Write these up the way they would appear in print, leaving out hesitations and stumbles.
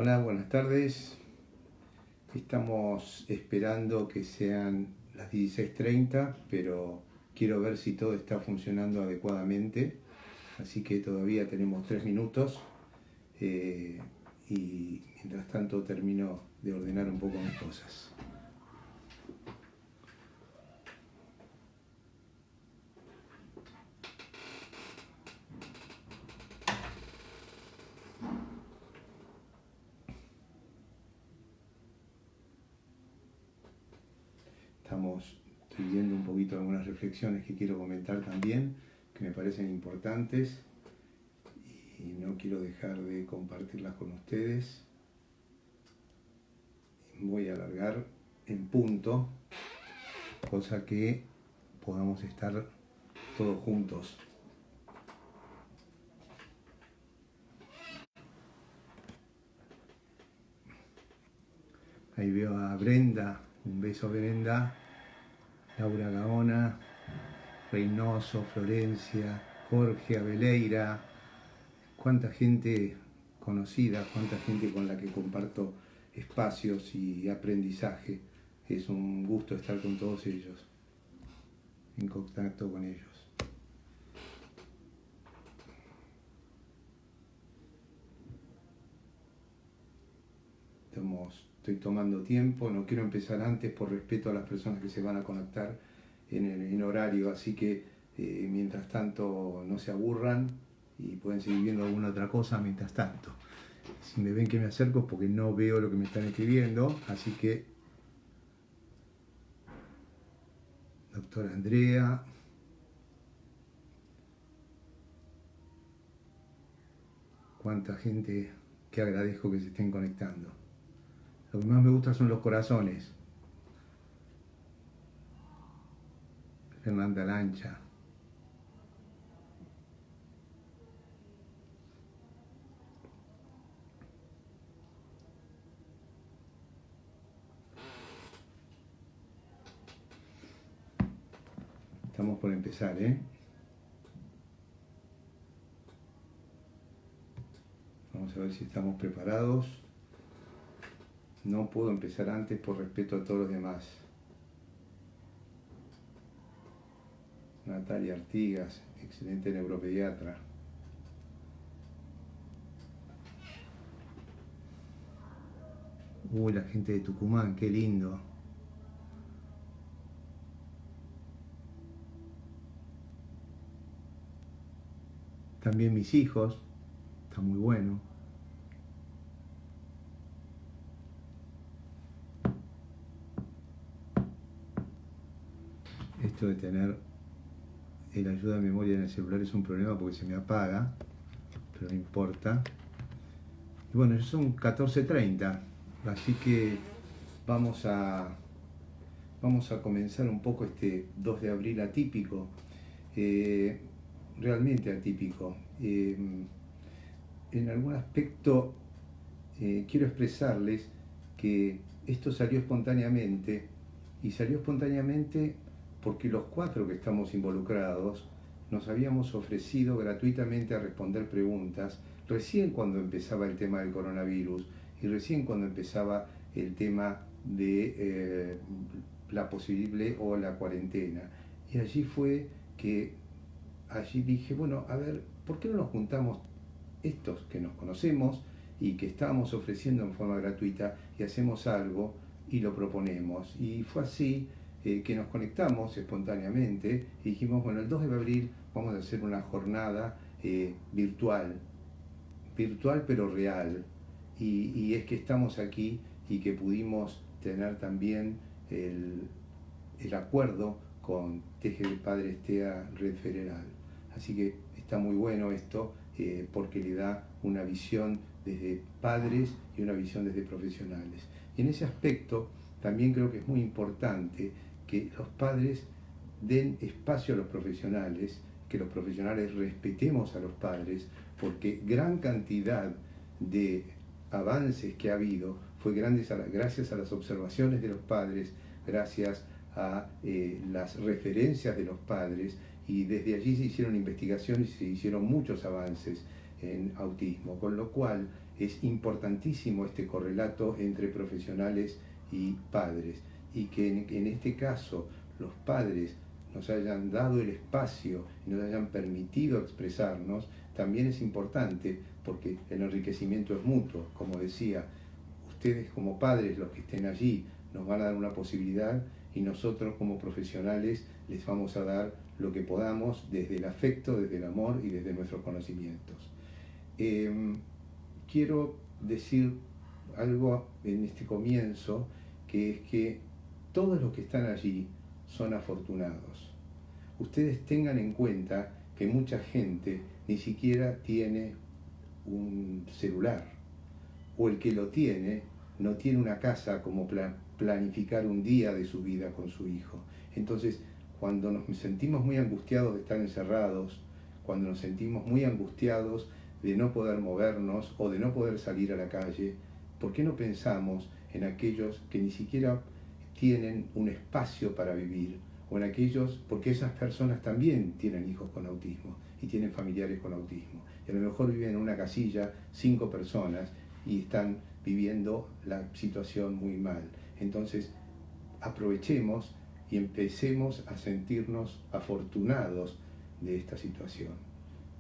Hola, buenas tardes. Estamos esperando que sean las 16:30, pero quiero ver si todo está funcionando adecuadamente. Así que todavía tenemos 3 minutos y mientras tanto termino de ordenar un poco mis cosas. Estoy viendo un poquito algunas reflexiones que quiero comentar también, que me parecen importantes y no quiero dejar de compartirlas con ustedes. Voy a alargar en punto, cosa que podamos estar todos juntos. Ahí veo a Brenda, un beso Brenda, Laura Gaona, Reynoso, Florencia, Jorge Abeleira, cuánta gente conocida, cuánta gente con la que comparto espacios y aprendizaje. Es un gusto estar con todos ellos, en contacto con ellos. Estoy tomando tiempo, no quiero empezar antes por respeto a las personas que se van a conectar en horario, así que mientras tanto no se aburran y pueden seguir viendo alguna otra cosa mientras tanto. Si me ven que me acerco es porque no veo lo que me están escribiendo, así que doctora Andrea, cuánta gente que agradezco que se estén conectando. Lo que más me gusta son los corazones. Fernanda Lancha. Estamos por empezar, Vamos a ver si estamos preparados. No puedo empezar antes por respeto a todos los demás. Natalia Artigas, excelente neuropediatra. La gente de Tucumán, qué lindo. También mis hijos, está muy bueno. Esto de tener el ayuda de memoria en el celular es un problema porque se me apaga, pero no importa. Y bueno, ya son 14:30, así que vamos a comenzar un poco este 2 de abril atípico, realmente atípico. En algún aspecto quiero expresarles que esto salió espontáneamente, y salió espontáneamente porque los 4 que estamos involucrados nos habíamos ofrecido gratuitamente a responder preguntas recién cuando empezaba el tema del coronavirus y recién cuando empezaba el tema de la posible o la cuarentena. Y allí fue que dije, bueno, a ver, ¿por qué no nos juntamos estos que nos conocemos y que estábamos ofreciendo en forma gratuita y hacemos algo y lo proponemos? Y fue así que nos conectamos espontáneamente y dijimos, bueno, el 2 de abril vamos a hacer una jornada virtual pero real, y es que estamos aquí y que pudimos tener también el acuerdo con TGV Padre Estea Red Federal. Así que está muy bueno esto porque le da una visión desde padres y una visión desde profesionales. Y en ese aspecto también creo que es muy importante que los padres den espacio a los profesionales, que los profesionales respetemos a los padres, porque gran cantidad de avances que ha habido fue gracias a las observaciones de los padres, gracias a las referencias de los padres, y desde allí se hicieron investigaciones y se hicieron muchos avances. en autismo, con lo cual es importantísimo este correlato entre profesionales y padres, y que en este caso los padres nos hayan dado el espacio y nos hayan permitido expresarnos, también es importante porque el enriquecimiento es mutuo. Como decía, ustedes como padres, los que estén allí, nos van a dar una posibilidad y nosotros como profesionales les vamos a dar lo que podamos desde el afecto, desde el amor y desde nuestros conocimientos. Quiero decir algo en este comienzo, que es que todos los que están allí son afortunados. Ustedes tengan en cuenta que mucha gente ni siquiera tiene un celular, o el que lo tiene no tiene una casa como planificar un día de su vida con su hijo. Entonces, cuando nos sentimos muy angustiados de estar encerrados, cuando nos sentimos muy angustiados de no poder movernos o de no poder salir a la calle, ¿por qué no pensamos en aquellos que ni siquiera tienen un espacio para vivir? O en aquellos, porque esas personas también tienen hijos con autismo y tienen familiares con autismo. Y a lo mejor viven en una casilla 5 personas y están viviendo la situación muy mal. Entonces, aprovechemos y empecemos a sentirnos afortunados de esta situación.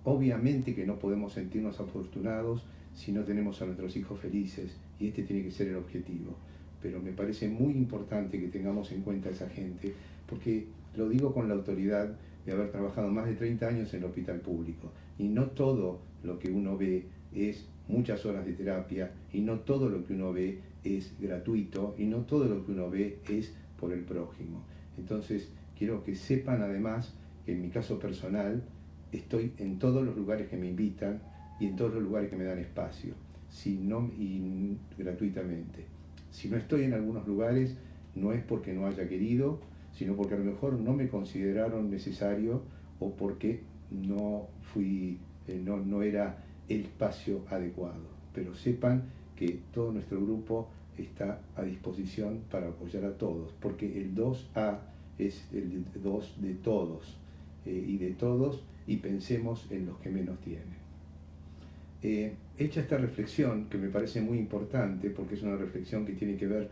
Obviamente que no podemos sentirnos afortunados si no tenemos a nuestros hijos felices, y este tiene que ser el objetivo. Pero me parece muy importante que tengamos en cuenta a esa gente, porque lo digo con la autoridad de haber trabajado más de 30 años en el hospital público, y no todo lo que uno ve es muchas horas de terapia, y no todo lo que uno ve es gratuito, y no todo lo que uno ve es por el prójimo. Entonces, quiero que sepan además que en mi caso personal estoy en todos los lugares que me invitan y en todos los lugares que me dan espacio, y gratuitamente. Si no estoy en algunos lugares, no es porque no haya querido, sino porque a lo mejor no me consideraron necesario, o porque no era el espacio adecuado. Pero sepan que todo nuestro grupo está a disposición para apoyar a todos, porque el 2A es el 2 de todos, y de todos, y pensemos en los que menos tienen. Hecha esta reflexión, que me parece muy importante, porque es una reflexión que tiene que ver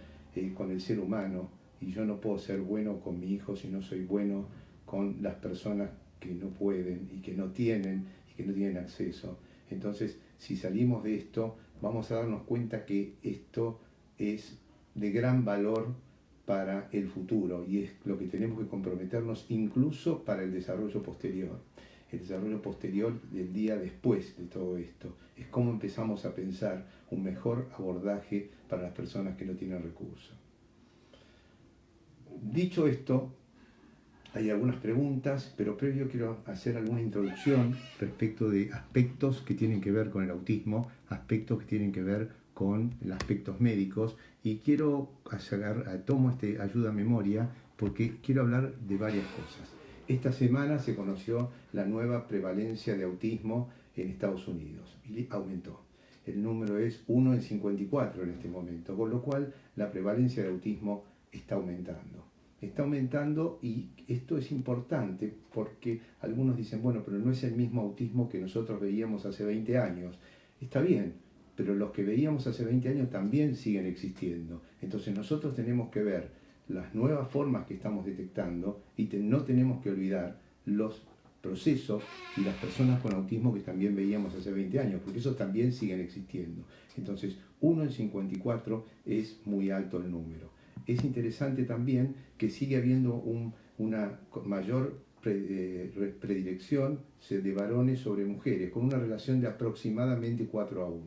con el ser humano, y yo no puedo ser bueno con mi hijo si no soy bueno con las personas que no pueden y que no tienen acceso. Entonces, si salimos de esto, vamos a darnos cuenta que esto es de gran valor para el futuro, y es lo que tenemos que comprometernos incluso para el desarrollo posterior. El desarrollo posterior del día después de todo esto es cómo empezamos a pensar un mejor abordaje para las personas que no tienen recursos. Dicho esto, hay algunas preguntas, pero previo quiero hacer alguna introducción respecto de aspectos que tienen que ver con el autismo, aspectos que tienen que ver con los aspectos médicos, y tomo ayuda a memoria porque quiero hablar de varias cosas. Esta semana se conoció la nueva prevalencia de autismo en Estados Unidos y aumentó. El número es 1 en 54 en este momento, con lo cual la prevalencia de autismo está aumentando. Está aumentando, y esto es importante porque algunos dicen, bueno, pero no es el mismo autismo que nosotros veíamos hace 20 años. Está bien, pero los que veíamos hace 20 años también siguen existiendo. Entonces nosotros tenemos que ver las nuevas formas que estamos detectando, y no tenemos que olvidar los procesos y las personas con autismo que también veíamos hace 20 años, porque esos también siguen existiendo. Entonces, 1 en 54 es muy alto el número. Es interesante también que sigue habiendo una mayor predilección de varones sobre mujeres, con una relación de aproximadamente 4-1.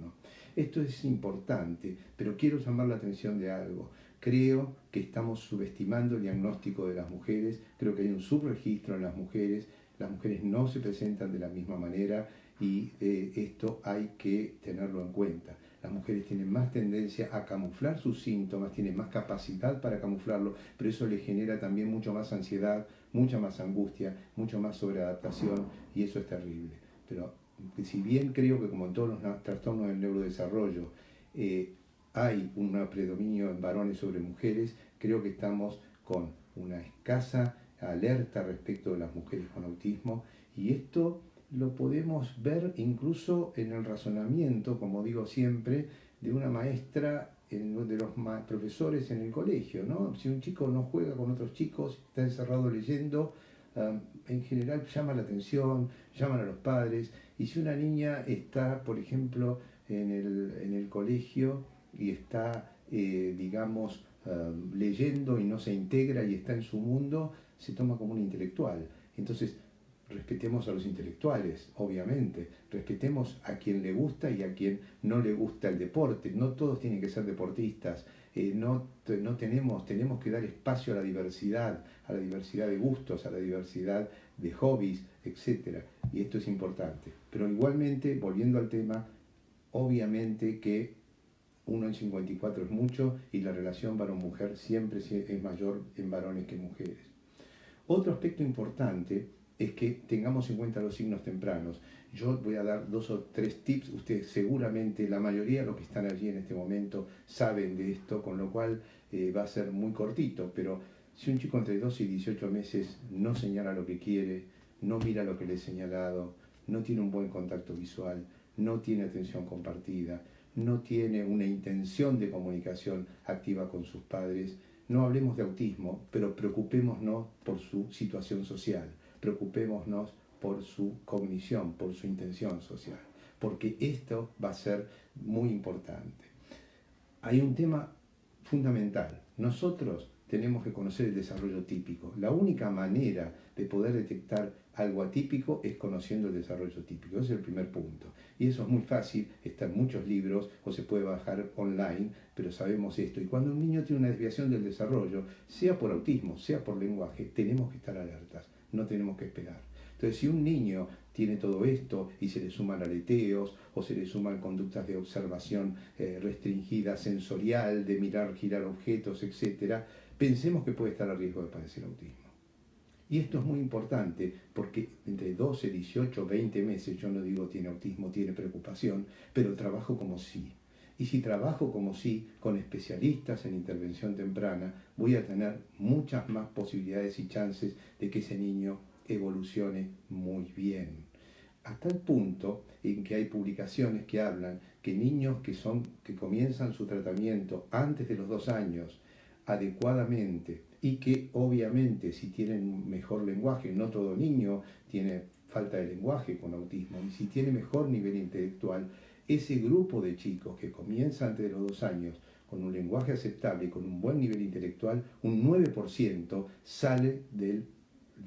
Esto es importante, pero quiero llamar la atención de algo. Creo que estamos subestimando el diagnóstico de las mujeres, creo que hay un subregistro en las mujeres no se presentan de la misma manera, y esto hay que tenerlo en cuenta. Las mujeres tienen más tendencia a camuflar sus síntomas, tienen más capacidad para camuflarlo, pero eso les genera también mucho más ansiedad, mucha más angustia, mucho más sobreadaptación, y eso es terrible. Pero si bien creo que, como en todos los trastornos del neurodesarrollo, hay un predominio en varones sobre mujeres, creo que estamos con una escasa alerta respecto de las mujeres con autismo, y esto lo podemos ver incluso en el razonamiento, como digo siempre, de una maestra, de los profesores en el colegio, ¿no? Si un chico no juega con otros chicos, está encerrado leyendo, en general llama la atención, llaman a los padres, y si una niña está, por ejemplo, en el colegio y está, digamos, leyendo y no se integra y está en su mundo, se toma como un intelectual. Entonces, respetemos a los intelectuales, obviamente, respetemos a quien le gusta y a quien no le gusta el deporte, no todos tienen que ser deportistas, tenemos que dar espacio a la diversidad de gustos, a la diversidad de hobbies, etc. Y esto es importante. Pero igualmente, volviendo al tema, obviamente que 1 en 54 es mucho y la relación varón-mujer siempre es mayor en varones que en mujeres. Otro aspecto importante es que tengamos en cuenta los signos tempranos. Yo voy a dar 2 o 3 tips. Ustedes seguramente, la mayoría de los que están allí en este momento, saben de esto, con lo cual va a ser muy cortito. Pero si un chico entre 12 y 18 meses no señala lo que quiere, no mira lo que le he señalado, no tiene un buen contacto visual, no tiene atención compartida, no tiene una intención de comunicación activa con sus padres, no hablemos de autismo, pero preocupémonos por su situación social, preocupémonos por su cognición, por su intención social, porque esto va a ser muy importante. Hay un tema fundamental. Nosotros tenemos que conocer el desarrollo típico. La única manera de poder detectar algo atípico es conociendo el desarrollo típico. Ese es el primer punto. Y eso es muy fácil, está en muchos libros o se puede bajar online, pero sabemos esto. Y cuando un niño tiene una desviación del desarrollo, sea por autismo, sea por lenguaje, tenemos que estar alertas, no tenemos que esperar. Entonces, si un niño tiene todo esto y se le suman aleteos o se le suman conductas de observación restringida, sensorial, de mirar, girar objetos, etc., pensemos que puede estar a riesgo de padecer autismo. Y esto es muy importante porque entre 12, 18, 20 meses, yo no digo tiene autismo, tiene preocupación, pero trabajo como sí. Y si trabajo como sí, con especialistas en intervención temprana, voy a tener muchas más posibilidades y chances de que ese niño evolucione muy bien. Hasta el punto en que hay publicaciones que hablan que niños que comienzan su tratamiento antes de los 2 años adecuadamente y que obviamente si tienen mejor lenguaje, no todo niño tiene falta de lenguaje con autismo, y si tiene mejor nivel intelectual, ese grupo de chicos que comienza antes de los 2 años con un lenguaje aceptable y con un buen nivel intelectual, un 9% sale del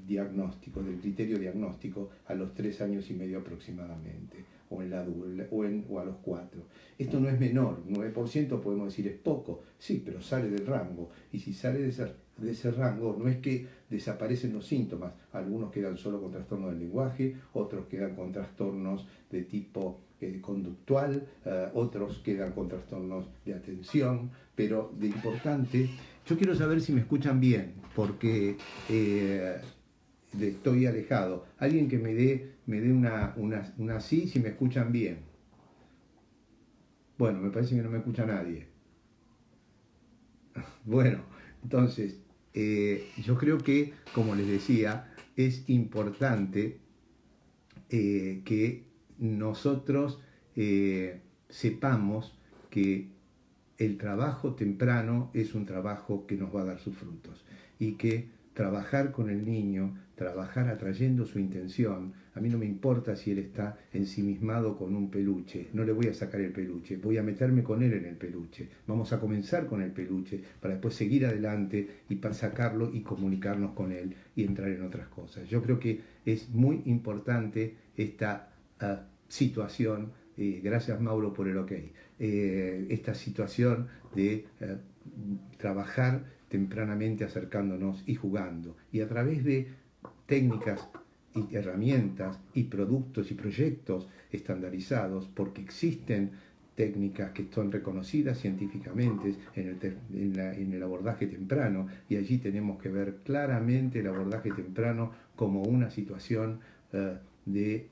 diagnóstico, del criterio diagnóstico a los 3 años y medio aproximadamente, o a los 4. Esto no es menor, 9% podemos decir es poco, sí, pero sale del rango, y si sale de ese rango, no es que desaparecen los síntomas, algunos quedan solo con trastorno del lenguaje, otros quedan con trastornos de tipo conductual, otros quedan con trastornos de atención, pero de importante, yo quiero saber si me escuchan bien, porque estoy alejado. Alguien que me dé una sí, si me escuchan bien. Bueno, me parece que no me escucha nadie. Bueno, entonces, yo creo que, como les decía, es importante que nosotros sepamos que el trabajo temprano es un trabajo que nos va a dar sus frutos y que trabajar con el niño, trabajar atrayendo su intención, a mí no me importa si él está ensimismado con un peluche, no le voy a sacar el peluche, voy a meterme con él en el peluche, vamos a comenzar con el peluche para después seguir adelante y para sacarlo y comunicarnos con él y entrar en otras cosas. Yo creo que es muy importante esta situación. Gracias, Mauro, por el ok. Esta situación de trabajar tempranamente acercándonos y jugando, y a través de técnicas y herramientas y productos y proyectos estandarizados, porque existen técnicas que son reconocidas científicamente en el abordaje temprano, y allí tenemos que ver claramente el abordaje temprano como una situación de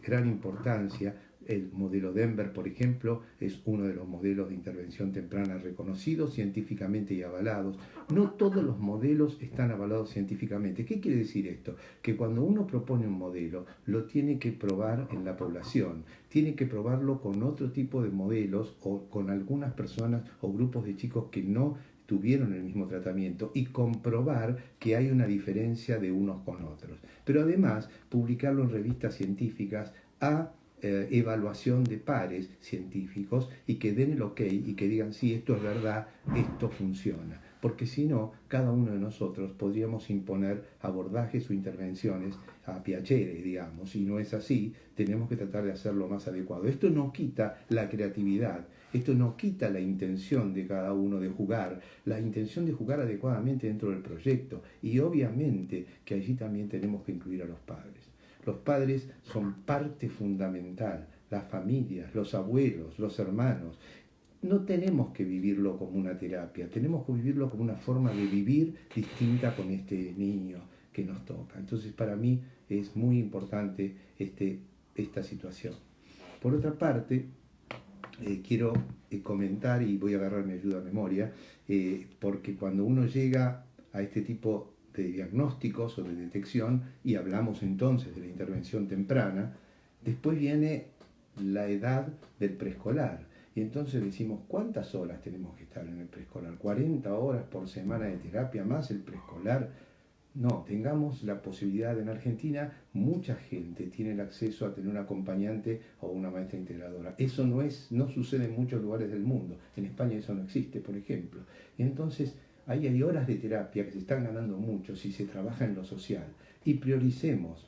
gran importancia, El modelo Denver, por ejemplo, es uno de los modelos de intervención temprana reconocidos científicamente y avalados. No todos los modelos están avalados científicamente. ¿Qué quiere decir esto? Que cuando uno propone un modelo, lo tiene que probar en la población, tiene que probarlo con otro tipo de modelos o con algunas personas o grupos de chicos que no tuvieron el mismo tratamiento y comprobar que hay una diferencia de unos con otros. Pero además, publicarlo en revistas científicas a evaluación de pares científicos y que den el ok y que digan sí, esto es verdad, esto funciona. Porque si no, cada uno de nosotros podríamos imponer abordajes o intervenciones a piacere, digamos, y no es así, tenemos que tratar de hacerlo más adecuado. Esto no quita la creatividad, esto no quita la intención de cada uno de jugar, la intención de jugar adecuadamente dentro del proyecto, y obviamente que allí también tenemos que incluir a los padres. Los padres son parte fundamental, las familias, los abuelos, los hermanos. No tenemos que vivirlo como una terapia, tenemos que vivirlo como una forma de vivir distinta con este niño que nos toca. Entonces, para mí es muy importante esta situación. Por otra parte, quiero comentar, y voy a agarrar mi ayuda a memoria, porque cuando uno llega a este tipo de diagnósticos o de detección, y hablamos entonces de la intervención temprana, después viene la edad del preescolar. Y entonces decimos, ¿cuántas horas tenemos que estar en el preescolar? ¿40 horas por semana de terapia más el preescolar? No, tengamos la posibilidad. En Argentina mucha gente tiene el acceso a tener un acompañante o una maestra integradora. Eso no sucede en muchos lugares del mundo. En España eso no existe, por ejemplo. Entonces, ahí hay horas de terapia que se están ganando mucho si se trabaja en lo social. Y prioricemos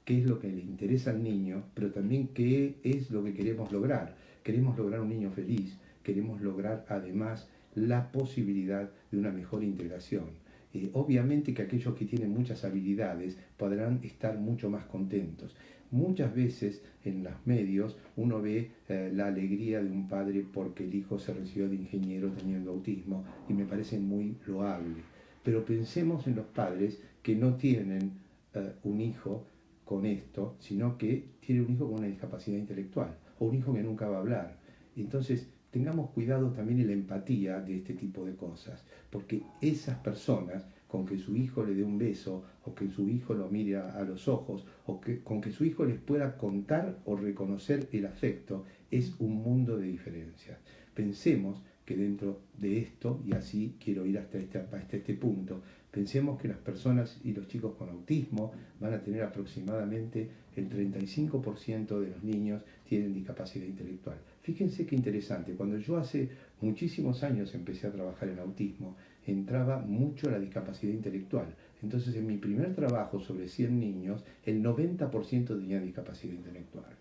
qué es lo que le interesa al niño, pero también qué es lo que queremos lograr. Queremos lograr un niño feliz, queremos lograr además la posibilidad de una mejor integración. Obviamente que aquellos que tienen muchas habilidades podrán estar mucho más contentos. Muchas veces en los medios uno ve la alegría de un padre porque el hijo se recibió de ingeniero teniendo autismo, y me parece muy loable. Pero pensemos en los padres que no tienen un hijo con esto, sino que tiene un hijo con una discapacidad intelectual o un hijo que nunca va a hablar. Entonces, tengamos cuidado también en la empatía de este tipo de cosas, porque esas personas, con que su hijo le dé un beso, o que su hijo lo mire a los ojos, o con que su hijo les pueda contar o reconocer el afecto, es un mundo de diferencias. Pensemos que dentro de esto, y así quiero ir hasta este punto, pensemos que las personas y los chicos con autismo van a tener aproximadamente el 35% de los niños tienen discapacidad intelectual. Fíjense qué interesante, cuando yo hace muchísimos años empecé a trabajar en autismo, entraba mucho la discapacidad intelectual. Entonces, en mi primer trabajo sobre 100 niños, el 90% tenían discapacidad intelectual.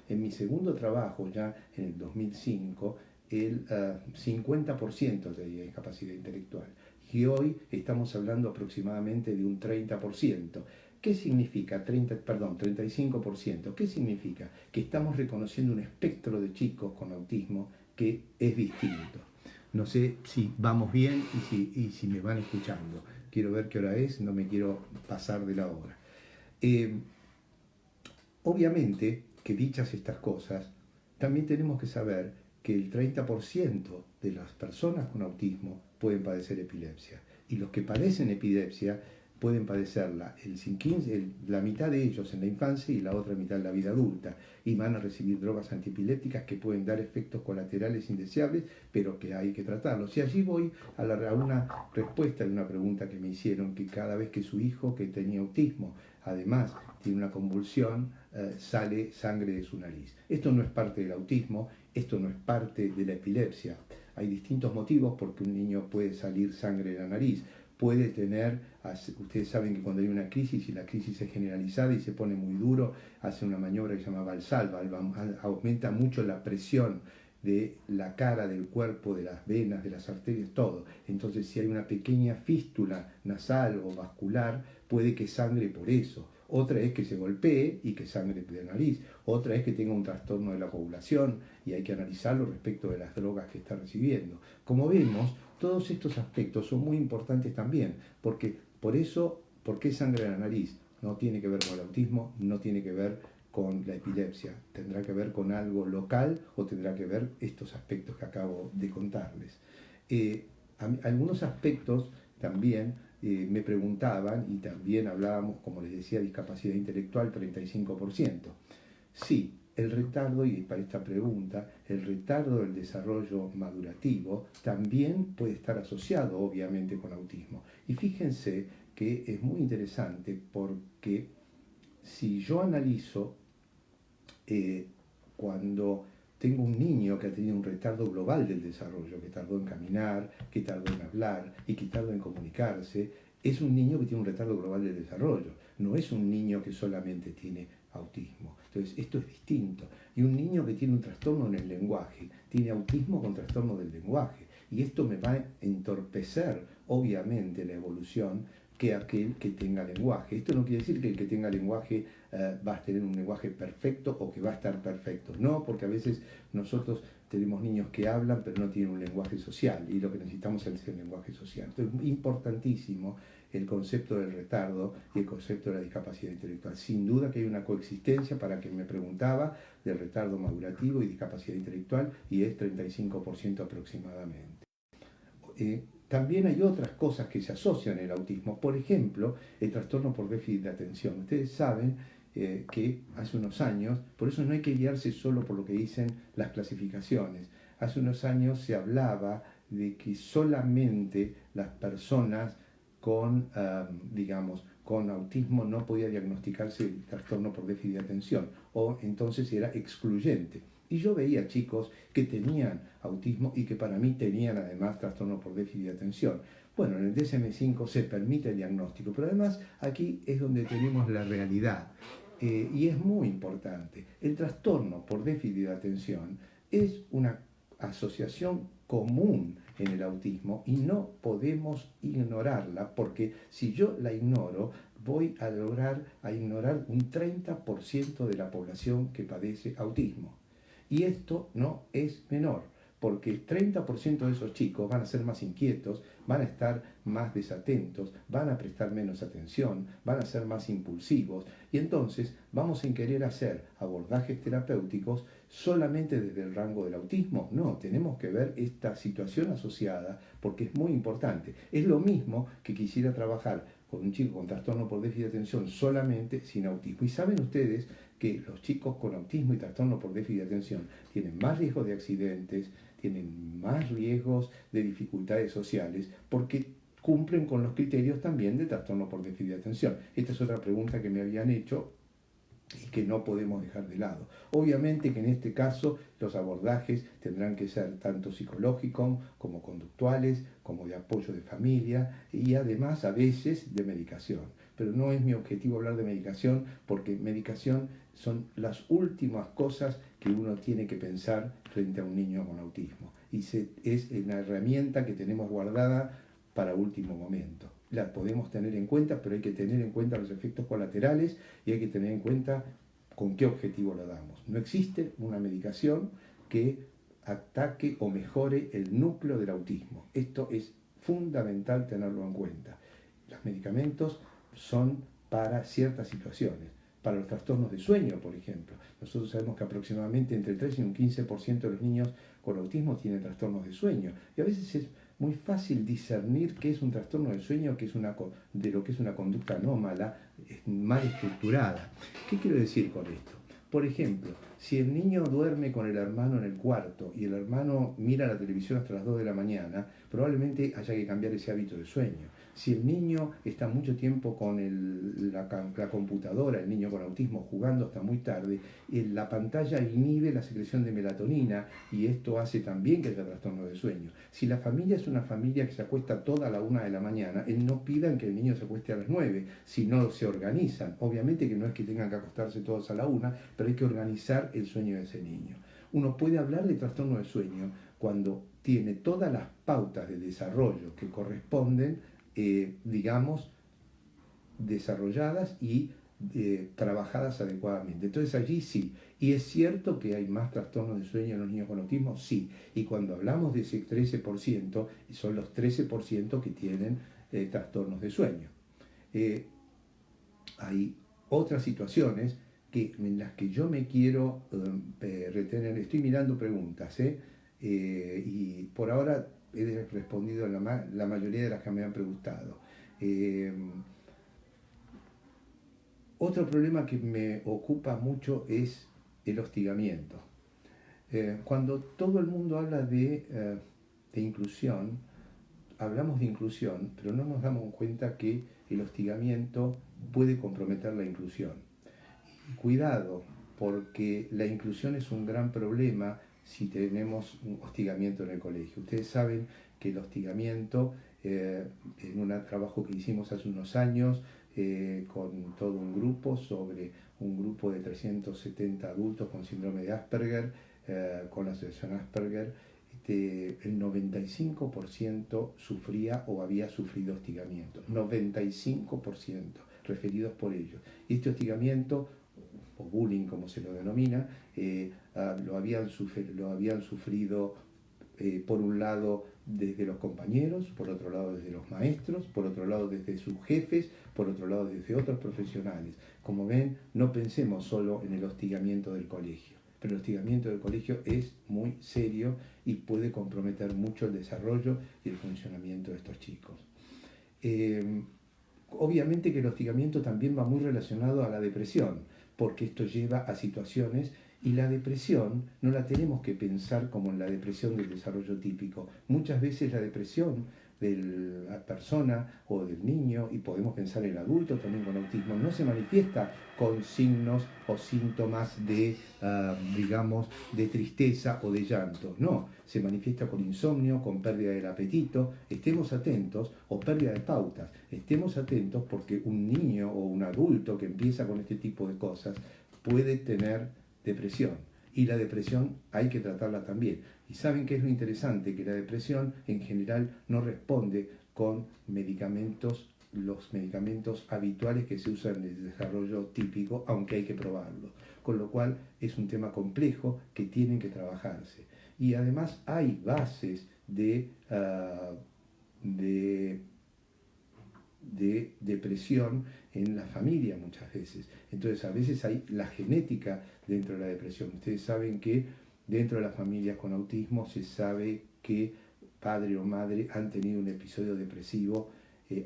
En mi segundo trabajo, ya en el 2005, el 50% tenía discapacidad intelectual. Y hoy estamos hablando aproximadamente de un 30%. ¿Qué significa 35%? ¿Qué significa? Que estamos reconociendo un espectro de chicos con autismo que es distinto. No sé si vamos bien y si me van escuchando. Quiero ver qué hora es, no me quiero pasar de la hora. Obviamente que dichas estas cosas, también tenemos que saber que el 30% de las personas con autismo pueden padecer epilepsia. Y los que padecen epilepsia pueden padecerla la mitad de ellos en la infancia y la otra mitad en la vida adulta, y van a recibir drogas antiepilépticas que pueden dar efectos colaterales indeseables, pero que hay que tratarlos. Y allí voy a una respuesta de una pregunta que me hicieron, que cada vez que su hijo, que tenía autismo, además tiene una convulsión, sale sangre de su nariz. Esto no es parte del autismo, esto no es parte de la epilepsia. Hay distintos motivos por qué un niño puede salir sangre de la nariz. Puede tener, ustedes saben que cuando hay una crisis y la crisis es generalizada y se pone muy duro, hace una maniobra que se llama Valsalva, aumenta mucho la presión de la cara, del cuerpo, de las venas, de las arterias, todo. Entonces, si hay una pequeña fístula nasal o vascular, puede que sangre por eso. Otra es que se golpee y que sangre de nariz. Otra es que tenga un trastorno de la coagulación y hay que analizarlo respecto de las drogas que está recibiendo. Como vemos, todos estos aspectos son muy importantes también, porque por qué sangre de la nariz? No tiene que ver con el autismo, no tiene que ver con la epilepsia. ¿Tendrá que ver con algo local o tendrá que ver estos aspectos que acabo de contarles? Algunos aspectos también me preguntaban, y también hablábamos, como les decía, discapacidad intelectual, 35%. Sí, el retardo, y para esta pregunta, el retardo del desarrollo madurativo también puede estar asociado obviamente con autismo. Y fíjense que es muy interesante porque si yo analizo cuando tengo un niño que ha tenido un retardo global del desarrollo, que tardó en caminar, que tardó en hablar y que tardó en comunicarse, es un niño que tiene un retardo global del desarrollo, no es un niño que solamente tiene autismo. Entonces, esto es distinto. Y un niño que tiene un trastorno en el lenguaje, tiene autismo con trastorno del lenguaje. Y esto me va a entorpecer, obviamente, la evolución que aquel que tenga lenguaje. Esto no quiere decir que el que tenga lenguaje va a tener un lenguaje perfecto o que va a estar perfecto. No, porque a veces nosotros tenemos niños que hablan pero no tienen un lenguaje social y lo que necesitamos es el lenguaje social. Entonces es importantísimo el concepto del retardo y el concepto de la discapacidad intelectual. Sin duda que hay una coexistencia, para quien me preguntaba, del retardo madurativo y discapacidad intelectual, y es 35% aproximadamente. También hay otras cosas que se asocian al autismo, por ejemplo, el trastorno por déficit de atención. Ustedes saben que hace unos años, por eso no hay que guiarse solo por lo que dicen las clasificaciones, hace unos años se hablaba de que solamente las personas con, digamos, con autismo no podía diagnosticarse el trastorno por déficit de atención, o entonces era excluyente. Y yo veía chicos que tenían autismo y que para mí tenían además trastorno por déficit de atención. Bueno, en el DSM-5 se permite el diagnóstico, pero además aquí es donde tenemos la realidad. Y es muy importante. El trastorno por déficit de atención es una asociación común en el autismo y no podemos ignorarla, porque si yo la ignoro, voy a lograr ignorar un 30% de la población que padece autismo. Y esto no es menor, porque el 30% de esos chicos van a ser más inquietos, van a estar más desatentos, van a prestar menos atención, van a ser más impulsivos, y entonces vamos a querer hacer abordajes terapéuticos solamente desde el rango del autismo. No, tenemos que ver esta situación asociada porque es muy importante. Es lo mismo que quisiera trabajar con un chico con trastorno por déficit de atención solamente sin autismo. Y saben ustedes que los chicos con autismo y trastorno por déficit de atención tienen más riesgos de accidentes, tienen más riesgos de dificultades sociales, porque cumplen con los criterios también de trastorno por déficit de atención. Esta es otra pregunta que me habían hecho y que no podemos dejar de lado. Obviamente que en este caso los abordajes tendrán que ser tanto psicológicos como conductuales, como de apoyo de familia y además a veces de medicación. Pero no es mi objetivo hablar de medicación, porque medicación son las últimas cosas que uno tiene que pensar frente a un niño con autismo. Y es una herramienta que tenemos guardada para último momento. La podemos tener en cuenta, pero hay que tener en cuenta los efectos colaterales y hay que tener en cuenta con qué objetivo lo damos. No existe una medicación que ataque o mejore el núcleo del autismo. Esto es fundamental tenerlo en cuenta. Los medicamentos son para ciertas situaciones. Para los trastornos de sueño, por ejemplo. Nosotros sabemos que aproximadamente entre el 3 y un 15% de los niños con autismo tienen trastornos de sueño. Y a veces es muy fácil discernir qué es un trastorno de sueño, de lo que es una conducta anómala, mal estructurada. ¿Qué quiero decir con esto? Por ejemplo, si el niño duerme con el hermano en el cuarto y el hermano mira la televisión hasta las 2 de la mañana, probablemente haya que cambiar ese hábito de sueño. Si el niño está mucho tiempo con la computadora, el niño con autismo jugando hasta muy tarde, la pantalla inhibe la secreción de melatonina y esto hace también que haya trastorno de sueño. Si la familia es una familia que se acuesta toda a la 1 de la mañana, no pidan que el niño se acueste a las 9, si no se organizan. Obviamente que no es que tengan que acostarse todos a la 1, pero hay que organizar el sueño de ese niño. Uno puede hablar de trastorno de sueño cuando tiene todas las pautas de desarrollo que corresponden, digamos, desarrolladas y trabajadas adecuadamente. Entonces allí sí. ¿Y es cierto que hay más trastornos de sueño en los niños con autismo? Sí. Y cuando hablamos de ese 13%, son los 13% que tienen trastornos de sueño. Hay otras situaciones en las que yo me quiero retener. Estoy mirando preguntas, y por ahora he respondido la mayoría de las que me han preguntado. Otro problema que me ocupa mucho es el hostigamiento. Cuando todo el mundo habla de inclusión, hablamos de inclusión, pero no nos damos cuenta que el hostigamiento puede comprometer la inclusión. Y cuidado, porque la inclusión es un gran problema si tenemos un hostigamiento en el colegio. Ustedes saben que el hostigamiento, en un trabajo que hicimos hace unos años, con todo un grupo, sobre un grupo de 370 adultos con síndrome de Asperger, con la asociación Asperger, el 95% sufría o había sufrido hostigamiento, 95% referidos por ellos. Y este hostigamiento, o bullying como se lo denomina, lo habían sufrido por un lado desde los compañeros, por otro lado desde los maestros, por otro lado desde sus jefes, por otro lado desde otros profesionales. Como ven, no pensemos solo en el hostigamiento del colegio, pero el hostigamiento del colegio es muy serio y puede comprometer mucho el desarrollo y el funcionamiento de estos chicos. Obviamente que el hostigamiento también va muy relacionado a la depresión, porque esto lleva a situaciones, y la depresión no la tenemos que pensar como en la depresión del desarrollo típico. Muchas veces la depresión de la persona o del niño, y podemos pensar en el adulto también con autismo, no se manifiesta con signos o síntomas de, digamos, de tristeza o de llanto. No, se manifiesta con insomnio, con pérdida del apetito. Estemos atentos, o pérdida de pautas. Estemos atentos, porque un niño o un adulto que empieza con este tipo de cosas puede tener depresión, y la depresión hay que tratarla también. Y saben qué es lo interesante, que la depresión en general no responde con medicamentos, los medicamentos habituales que se usan en el desarrollo típico, aunque hay que probarlo, con lo cual es un tema complejo que tienen que trabajarse. Y además hay bases de depresión en la familia muchas veces. Entonces a veces hay la genética dentro de la depresión. Ustedes saben que dentro de las familias con autismo se sabe que padre o madre han tenido un episodio depresivo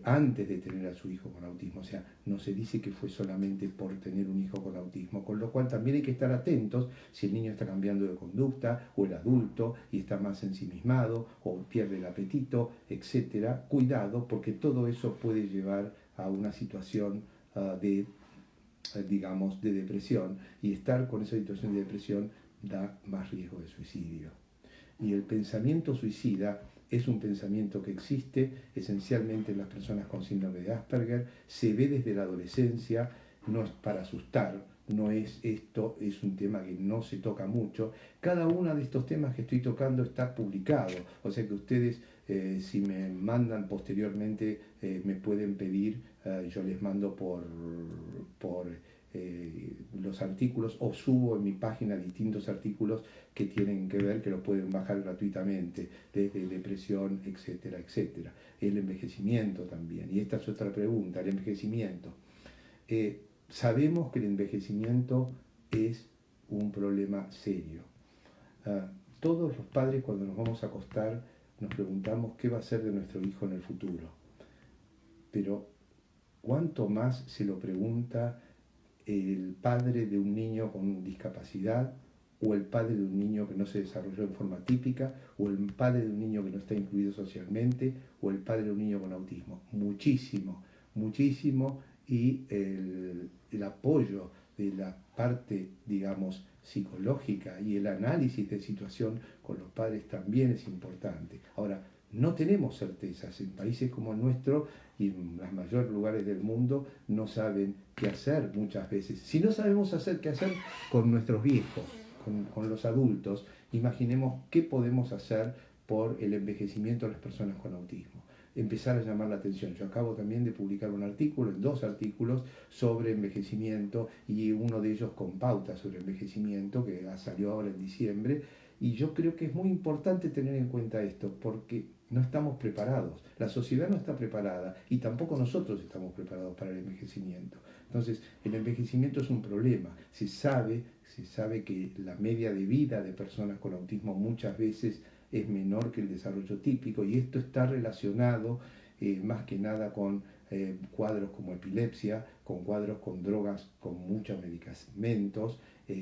antes de tener a su hijo con autismo. O sea, no se dice que fue solamente por tener un hijo con autismo, con lo cual también hay que estar atentos si el niño está cambiando de conducta, o el adulto, y está más ensimismado, o pierde el apetito, etcétera. Cuidado, porque todo eso puede llevar a una situación digamos, de depresión, y estar con esa situación de depresión da más riesgo de suicidio. Y el pensamiento suicida es un pensamiento que existe esencialmente en las personas con síndrome de Asperger, se ve desde la adolescencia, no es para asustar, no es esto, es un tema que no se toca mucho. Cada uno de estos temas que estoy tocando está publicado, o sea que ustedes, si me mandan posteriormente, me pueden pedir, yo les mando por los artículos, o subo en mi página distintos artículos que tienen que ver, que lo pueden bajar gratuitamente, desde depresión, etcétera, etcétera. El envejecimiento también, y esta es otra pregunta, el envejecimiento. Sabemos que el envejecimiento es un problema serio. Todos los padres, cuando nos vamos a acostar, nos preguntamos qué va a ser de nuestro hijo en el futuro. Pero cuánto más se lo pregunta el padre de un niño con discapacidad, o el padre de un niño que no se desarrolló en forma típica, o el padre de un niño que no está incluido socialmente, o el padre de un niño con autismo. Muchísimo, muchísimo, y el apoyo de la parte, digamos, psicológica, y el análisis de situación con los padres también es importante. Ahora, no tenemos certezas. En países como el nuestro y en los mayores lugares del mundo no saben qué hacer muchas veces. Si no sabemos qué hacer con nuestros viejos, con los adultos, imaginemos qué podemos hacer por el envejecimiento de las personas con autismo. Empezar a llamar la atención. Yo acabo también de publicar un artículo, 2 artículos sobre envejecimiento, y uno de ellos con pautas sobre envejecimiento, que salió ahora en diciembre. Y yo creo que es muy importante tener en cuenta esto, porque no estamos preparados, la sociedad no está preparada, y tampoco nosotros estamos preparados para el envejecimiento. Entonces, el envejecimiento es un problema. Se sabe que la media de vida de personas con autismo muchas veces es menor que el desarrollo típico, y esto está relacionado más que nada con cuadros como epilepsia, con cuadros con drogas, con muchos medicamentos,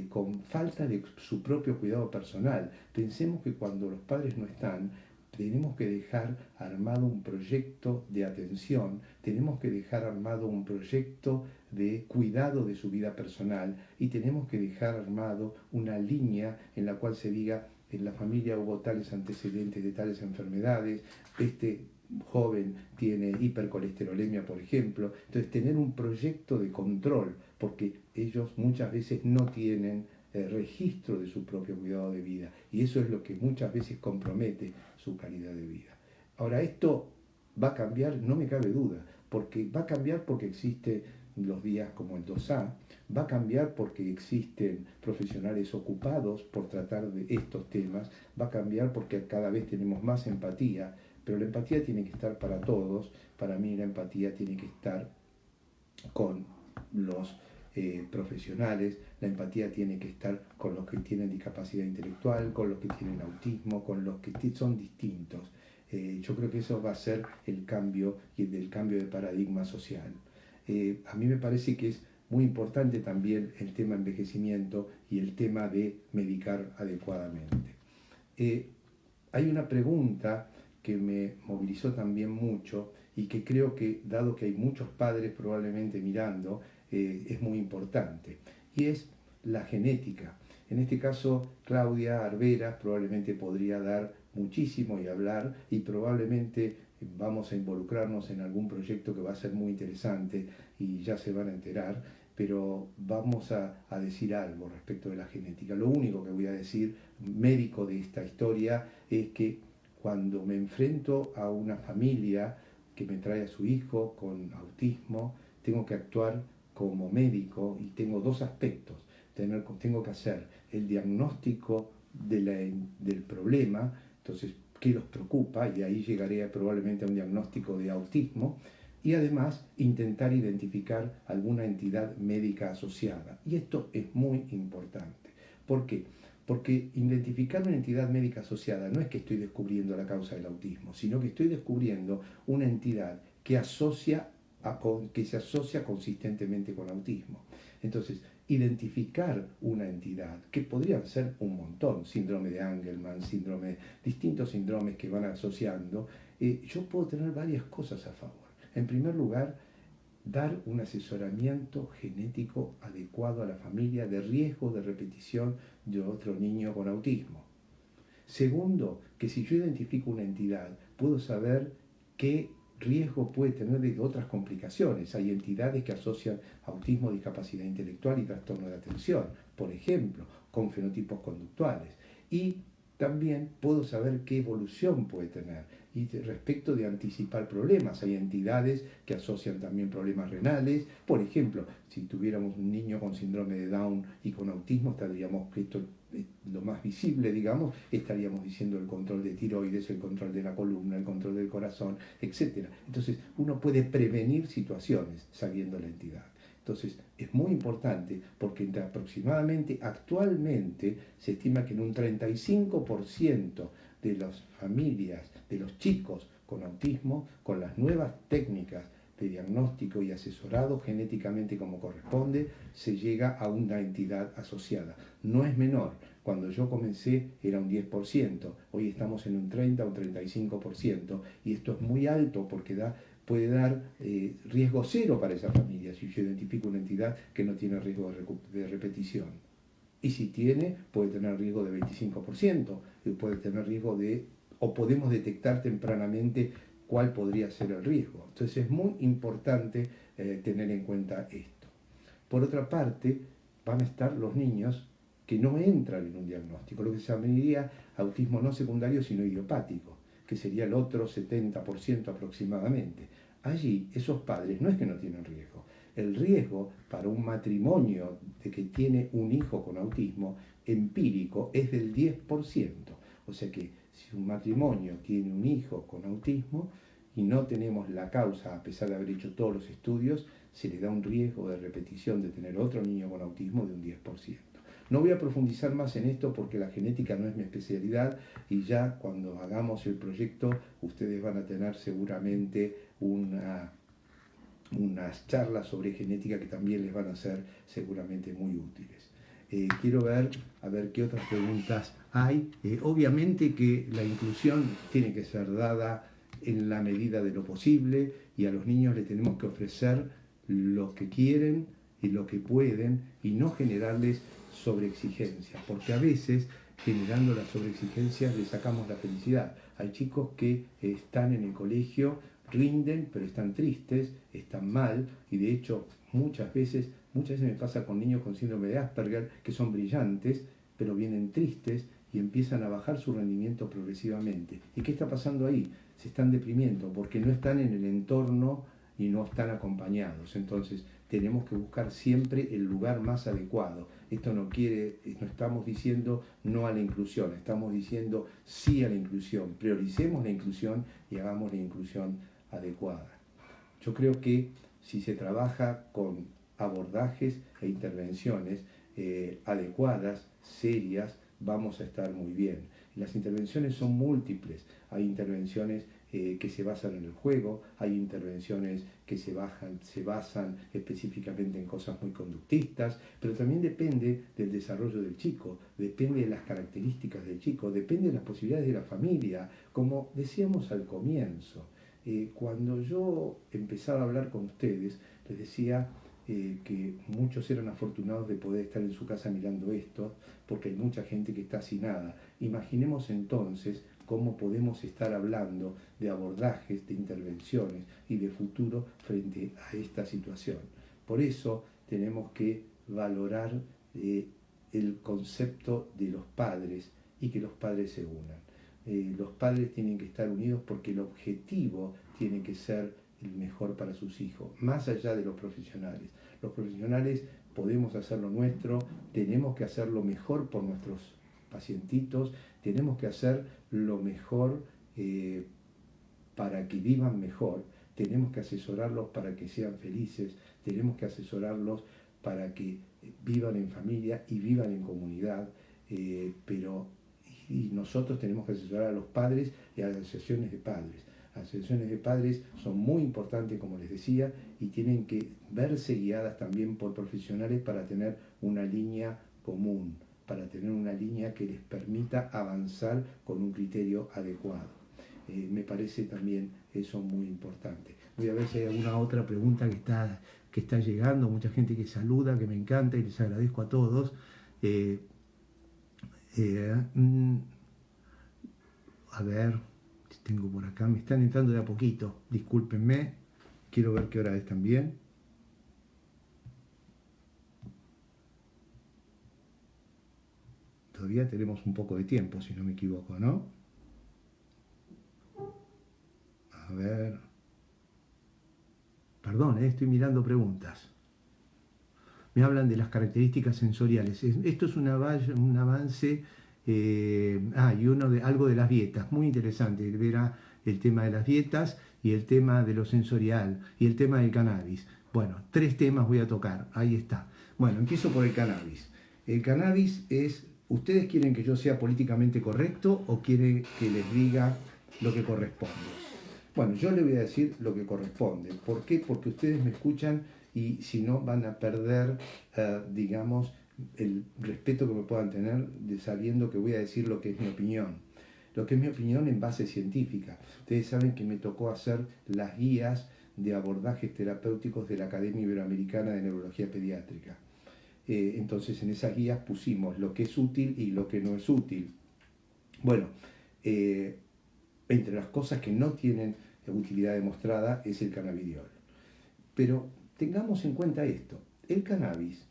con falta de su propio cuidado personal. Pensemos que cuando los padres no están, tenemos que dejar armado un proyecto de atención, tenemos que dejar armado un proyecto de cuidado de su vida personal, y tenemos que dejar armado una línea en la cual se diga: en la familia hubo tales antecedentes de tales enfermedades, este joven tiene hipercolesterolemia, por ejemplo. Entonces, tener un proyecto de control, porque ellos muchas veces no tienen registro de su propio cuidado de vida, y eso es lo que muchas veces compromete su calidad de vida. Ahora, esto va a cambiar, no me cabe duda, porque va a cambiar porque existen los días como el 2A, va a cambiar porque existen profesionales ocupados por tratar de estos temas, va a cambiar porque cada vez tenemos más empatía, pero la empatía tiene que estar para todos. Para mí la empatía tiene que estar con los profesionales, la empatía tiene que estar con los que tienen discapacidad intelectual, con los que tienen autismo, con los que son distintos. Yo creo que eso va a ser el cambio, y el cambio de paradigma social. A mí me parece que es muy importante también el tema envejecimiento y el tema de medicar adecuadamente. Hay una pregunta que me movilizó también mucho, y que creo que, dado que hay muchos padres probablemente mirando, es muy importante, y es la genética. En este caso, Claudia Arberas probablemente podría dar muchísimo y hablar, y probablemente vamos a involucrarnos en algún proyecto que va a ser muy interesante, y ya se van a enterar, pero vamos a decir algo respecto de la genética. Lo único que voy a decir, médico de esta historia, es que cuando me enfrento a una familia que me trae a su hijo con autismo, tengo que actuar como médico, y tengo dos aspectos. Tengo que hacer el diagnóstico del problema, entonces, qué los preocupa, y de ahí llegaré probablemente a un diagnóstico de autismo, y además intentar identificar alguna entidad médica asociada. Y esto es muy importante. ¿Por qué? Porque identificar una entidad médica asociada no es que estoy descubriendo la causa del autismo, sino que estoy descubriendo una entidad que se asocia consistentemente con autismo. Entonces, identificar una entidad, que podrían ser un montón, síndrome de Angelman, distintos síndromes que van asociando, yo puedo tener varias cosas a favor. En primer lugar, dar un asesoramiento genético adecuado a la familia de riesgo de repetición de otro niño con autismo. Segundo, que si yo identifico una entidad, puedo saber qué riesgo puede tener de otras complicaciones. Hay entidades que asocian autismo, discapacidad intelectual y trastorno de atención, por ejemplo, con fenotipos conductuales. Y también puedo saber qué evolución puede tener. Y respecto de anticipar problemas, hay entidades que asocian también problemas renales. Por ejemplo, si tuviéramos un niño con síndrome de Down y con autismo, estaríamos, esto lo más visible, digamos, estaríamos diciendo el control de tiroides, el control de la columna, el control del corazón, etc. Entonces, uno puede prevenir situaciones sabiendo la entidad. Entonces, es muy importante, porque aproximadamente, actualmente, se estima que en un 35% de las familias, de los chicos con autismo, con las nuevas técnicas de diagnóstico y asesorado genéticamente como corresponde, se llega a una entidad asociada. No es menor. Cuando yo comencé era un 10%, hoy estamos en un 30 o un 35%, y esto es muy alto porque puede dar riesgo cero para esa familia si yo identifico una entidad que no tiene riesgo de repetición. Y si tiene, puede tener riesgo de 25%, puede tener riesgo o podemos detectar tempranamente cuál podría ser el riesgo. Entonces es muy importante tener en cuenta esto. Por otra parte, van a estar los niños que no entran en un diagnóstico, lo que se llamaría autismo no secundario sino idiopático, que sería el otro 70% aproximadamente. Allí, esos padres no es que no tienen riesgo. El riesgo para un matrimonio de que tiene un hijo con autismo empírico es del 10%. O sea que si un matrimonio tiene un hijo con autismo y no tenemos la causa, a pesar de haber hecho todos los estudios, se le da un riesgo de repetición de tener otro niño con autismo de un 10%. No voy a profundizar más en esto porque la genética no es mi especialidad y ya cuando hagamos el proyecto ustedes van a tener seguramente unas charlas sobre genética que también les van a ser seguramente muy útiles. Quiero ver, a ver qué otras preguntas hay. Obviamente que la inclusión tiene que ser dada en la medida de lo posible y a los niños les tenemos que ofrecer lo que quieren y lo que pueden y no generarles sobreexigencias, porque a veces generando las sobreexigencias le sacamos la felicidad. Hay chicos que están en el colegio, rinden, pero están tristes, están mal, y de hecho muchas veces me pasa con niños con síndrome de Asperger que son brillantes, pero vienen tristes y empiezan a bajar su rendimiento progresivamente. ¿Y qué está pasando ahí? Se están deprimiendo porque no están en el entorno y no están acompañados. Entonces tenemos que buscar siempre el lugar más adecuado. Esto no estamos diciendo no a la inclusión, estamos diciendo sí a la inclusión. Prioricemos la inclusión y hagamos la inclusión adecuada. Yo creo que si se trabaja con abordajes e intervenciones adecuadas, serias, vamos a estar muy bien. Las intervenciones son múltiples. Hay intervenciones que se basan en el juego, hay intervenciones que se basan específicamente en cosas muy conductistas, pero también depende del desarrollo del chico, depende de las características del chico, depende de las posibilidades de la familia, como decíamos al comienzo. Cuando yo empezaba a hablar con ustedes, les decía que muchos eran afortunados de poder estar en su casa mirando esto, porque hay mucha gente que está sin nada. Imaginemos entonces cómo podemos estar hablando de abordajes, de intervenciones y de futuro frente a esta situación. Por eso tenemos que valorar el concepto de los padres y que los padres se unan. Los padres tienen que estar unidos porque el objetivo tiene que ser el mejor para sus hijos, más allá de los profesionales. Los profesionales podemos hacer lo nuestro, tenemos que hacer lo mejor por nuestros pacientitos, tenemos que hacer lo mejor para que vivan mejor, tenemos que asesorarlos para que sean felices, tenemos que asesorarlos para que vivan en familia y vivan en comunidad, y nosotros tenemos que asesorar a los padres y a las asociaciones de padres. Las asociaciones de padres son muy importantes, como les decía, y tienen que verse guiadas también por profesionales para tener una línea común, para tener una línea que les permita avanzar con un criterio adecuado. Me parece también eso muy importante. Voy a ver si hay alguna otra pregunta que está llegando, mucha gente que saluda, que me encanta y les agradezco a todos. A ver, tengo por acá, me están entrando de a poquito, discúlpenme, quiero ver qué hora es también. Todavía tenemos un poco de tiempo, si no me equivoco, ¿no? A ver. Perdón, estoy mirando preguntas. Me hablan de las características sensoriales. Esto es un avance, y algo de las dietas, muy interesante. Verá el tema de las dietas y el tema de lo sensorial y el tema del cannabis. Bueno, 3 temas voy a tocar, ahí está. Bueno, empiezo por el cannabis. El cannabis es, ¿ustedes quieren que yo sea políticamente correcto o quieren que les diga lo que corresponde? Bueno, yo le voy a decir lo que corresponde. ¿Por qué? Porque ustedes me escuchan y si no van a perder, digamos, el respeto que me puedan tener sabiendo que voy a decir lo que es mi opinión. Lo que es mi opinión en base científica. Ustedes saben que me tocó hacer las guías de abordajes terapéuticos de la Academia Iberoamericana de Neurología Pediátrica. Entonces en esas guías pusimos lo que es útil y lo que no es útil. Bueno, entre las cosas que no tienen utilidad demostrada es el cannabidiol. Pero tengamos en cuenta esto, el cannabis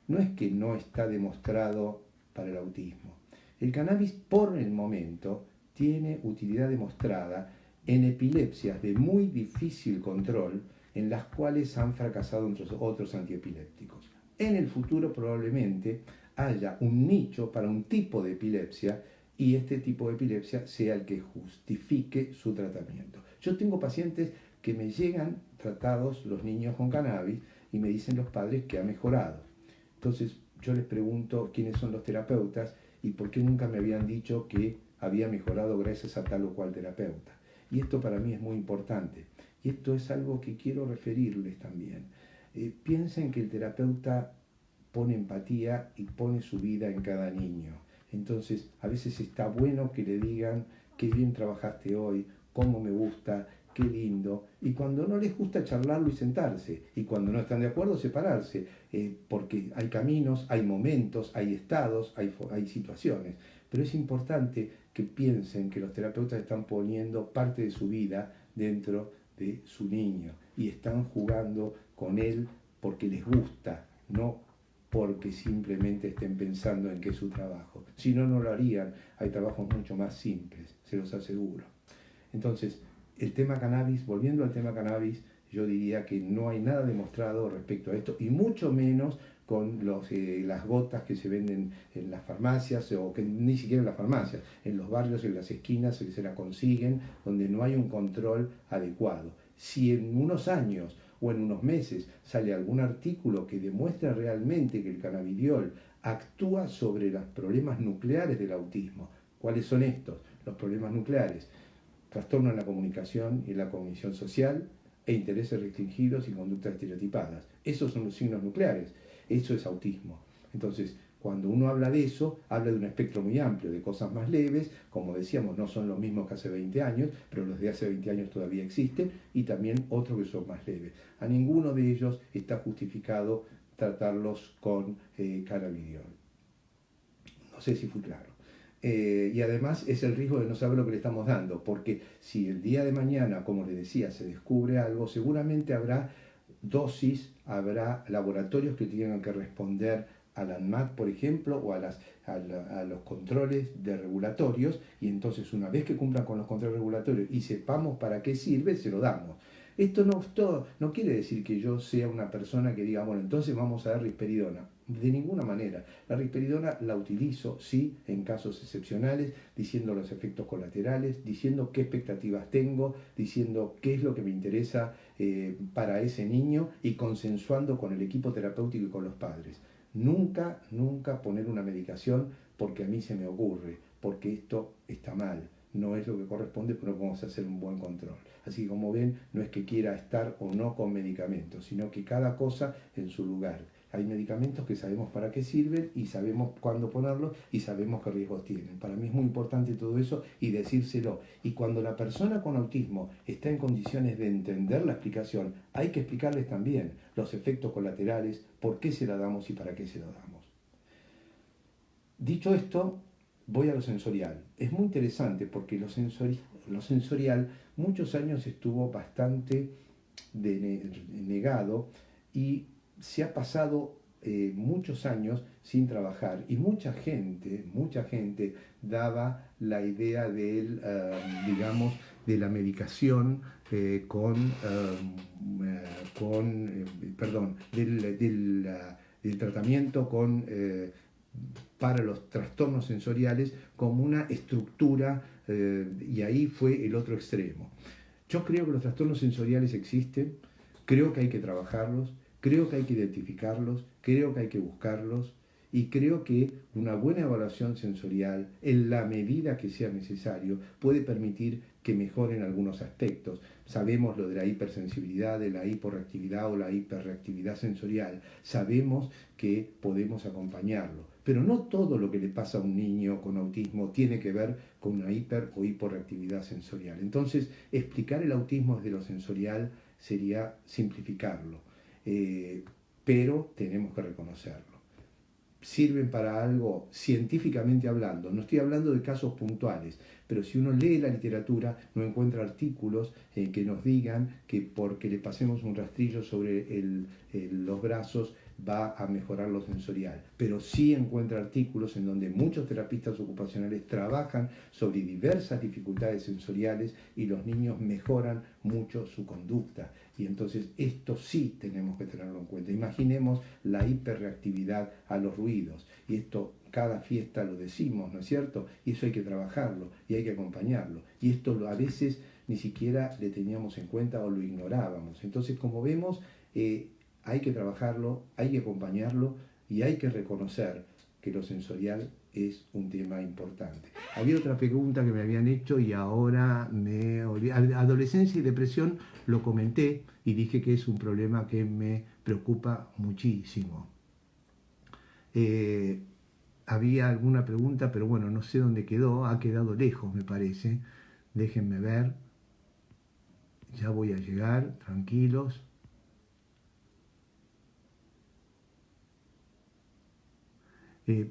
no es que no está demostrado para el autismo. El cannabis por el momento tiene utilidad demostrada en epilepsias de muy difícil control en las cuales han fracasado otros antiepilépticos. En el futuro probablemente haya un nicho para un tipo de epilepsia y este tipo de epilepsia sea el que justifique su tratamiento. Yo tengo pacientes que me llegan tratados los niños con cannabis y me dicen los padres que ha mejorado. Entonces yo les pregunto quiénes son los terapeutas y por qué nunca me habían dicho que había mejorado gracias a tal o cual terapeuta. Y esto para mí es muy importante. Y esto es algo que quiero referirles también. Piensen que el terapeuta pone empatía y pone su vida en cada niño. Entonces, a veces está bueno que le digan qué bien trabajaste hoy, cómo me gusta, qué lindo. Y cuando no les gusta, charlarlo y sentarse. Y cuando no están de acuerdo, separarse. Porque hay caminos, hay momentos, hay estados, hay situaciones. Pero es importante que piensen que los terapeutas están poniendo parte de su vida dentro de su niño y están jugando con él porque les gusta, no porque simplemente estén pensando en que es su trabajo. Si no, no lo harían. Hay trabajos mucho más simples, se los aseguro. Entonces, el tema cannabis, volviendo al tema cannabis, yo diría que no hay nada demostrado respecto a esto, y mucho menos con las gotas que se venden en las farmacias, o que ni siquiera en las farmacias, en los barrios, en las esquinas, que se la consiguen, donde no hay un control adecuado. Si en unos años o en unos meses sale algún artículo que demuestra realmente que el cannabidiol actúa sobre los problemas nucleares del autismo, ¿cuáles son estos? Los problemas nucleares: trastorno en la comunicación y en la cognición social, e intereses restringidos y conductas estereotipadas. Esos son los signos nucleares. Eso es autismo. Entonces, cuando uno habla de eso, habla de un espectro muy amplio, de cosas más leves, como decíamos, no son los mismos que hace 20 años, pero los de hace 20 años todavía existen, y también otros que son más leves. A ninguno de ellos está justificado tratarlos con cannabidiol. No sé si fui claro. Y además es el riesgo de no saber lo que le estamos dando, porque si el día de mañana, como les decía, se descubre algo, seguramente habrá dosis, habrá laboratorios que tengan que responder a la ANMAT, por ejemplo, o a los controles de regulatorios, y entonces una vez que cumplan con los controles regulatorios y sepamos para qué sirve, se lo damos. Esto no quiere decir que yo sea una persona que diga, bueno, entonces vamos a dar risperidona. De ninguna manera. La risperidona la utilizo, sí, en casos excepcionales, diciendo los efectos colaterales, diciendo qué expectativas tengo, diciendo qué es lo que me interesa para ese niño, y consensuando con el equipo terapéutico y con los padres. Nunca, nunca poner una medicación porque a mí se me ocurre, porque esto está mal. No es lo que corresponde, pero vamos a hacer un buen control. Así que, como ven, no es que quiera estar o no con medicamentos, sino que cada cosa en su lugar. Hay medicamentos que sabemos para qué sirven y sabemos cuándo ponerlos y sabemos qué riesgos tienen. Para mí es muy importante todo eso y decírselo. Y cuando la persona con autismo está en condiciones de entender la explicación, hay que explicarles también los efectos colaterales, por qué se la damos y para qué se la damos. Dicho esto, voy a lo sensorial. Es muy interesante porque lo sensorial muchos años estuvo bastante negado, y se ha pasado muchos años sin trabajar, y mucha gente daba la idea del, digamos, de la medicación del tratamiento para los trastornos sensoriales como una estructura, y ahí fue el otro extremo. Yo creo que los trastornos sensoriales existen, creo que hay que trabajarlos, creo que hay que identificarlos, creo que hay que buscarlos, y creo que una buena evaluación sensorial, en la medida que sea necesario, puede permitir que mejoren algunos aspectos. Sabemos lo de la hipersensibilidad, de la hiporreactividad o la hiperreactividad sensorial. Sabemos que podemos acompañarlo. Pero no todo lo que le pasa a un niño con autismo tiene que ver con una hiper o hiporreactividad sensorial. Entonces, explicar el autismo desde lo sensorial sería simplificarlo. Pero tenemos que reconocerlo. Sirven para algo científicamente hablando. No estoy hablando de casos puntuales, pero si uno lee la literatura no encuentra artículos que nos digan que porque le pasemos un rastrillo sobre los brazos va a mejorar lo sensorial, pero sí encuentra artículos en donde muchos terapistas ocupacionales trabajan sobre diversas dificultades sensoriales y los niños mejoran mucho su conducta. Y entonces esto sí tenemos que tenerlo en cuenta. Imaginemos la hiperreactividad a los ruidos, y esto cada fiesta lo decimos, ¿no es cierto? Y eso hay que trabajarlo y hay que acompañarlo. Y esto a veces ni siquiera le teníamos en cuenta o lo ignorábamos. Entonces, como vemos, hay que trabajarlo, hay que acompañarlo y hay que reconocer que lo sensorial es un tema importante. Había otra pregunta que me habían hecho y ahora me olvidé. Adolescencia y depresión lo comenté y dije que es un problema que me preocupa muchísimo. Había alguna pregunta, pero bueno, no sé dónde quedó, ha quedado lejos me parece. Déjenme ver, ya voy a llegar, tranquilos.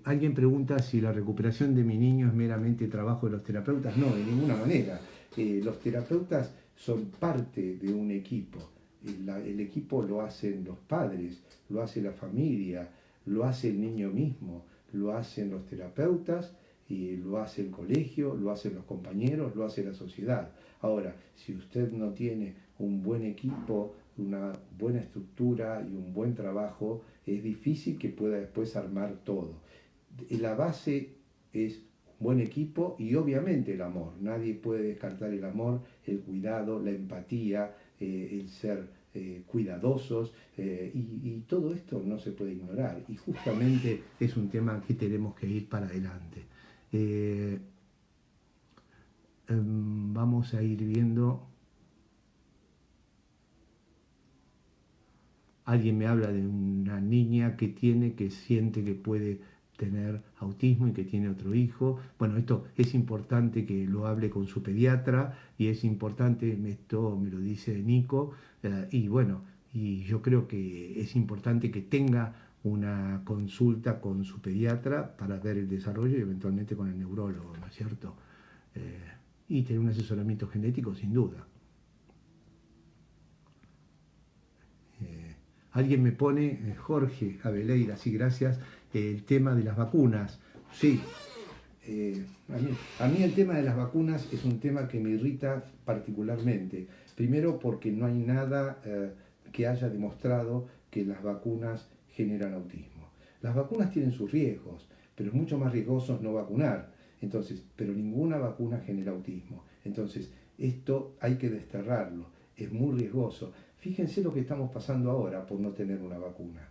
Alguien pregunta si la recuperación de mi niño es meramente trabajo de los terapeutas. No, de ninguna manera. Los terapeutas son parte de un equipo. El equipo lo hacen los padres, lo hace la familia, lo hace el niño mismo, lo hacen los terapeutas, y lo hace el colegio, lo hacen los compañeros, lo hace la sociedad. Ahora, si usted no tiene un buen equipo, una buena estructura y un buen trabajo, es difícil que pueda después armar todo. La base es un buen equipo y obviamente el amor. Nadie puede descartar el amor, el cuidado, la empatía, el ser cuidadosos, y todo esto no se puede ignorar. Y justamente es un tema que tenemos que ir para adelante. Vamos a ir viendo. Alguien me habla de una niña que siente que puede tener autismo y que tiene otro hijo. Bueno, esto es importante que lo hable con su pediatra y es importante, esto me lo dice Nico, y bueno, y yo creo que es importante que tenga una consulta con su pediatra para ver el desarrollo y eventualmente con el neurólogo, ¿no es cierto? Y tener un asesoramiento genético sin duda. Alguien me pone, Jorge Abeleira, sí, gracias, el tema de las vacunas. Sí, a mí el tema de las vacunas es un tema que me irrita particularmente. Primero porque no hay nada que haya demostrado que las vacunas generan autismo. Las vacunas tienen sus riesgos, pero es mucho más riesgoso no vacunar. Entonces, pero ninguna vacuna genera autismo. Entonces, esto hay que desterrarlo. Es muy riesgoso. Fíjense lo que estamos pasando ahora por no tener una vacuna.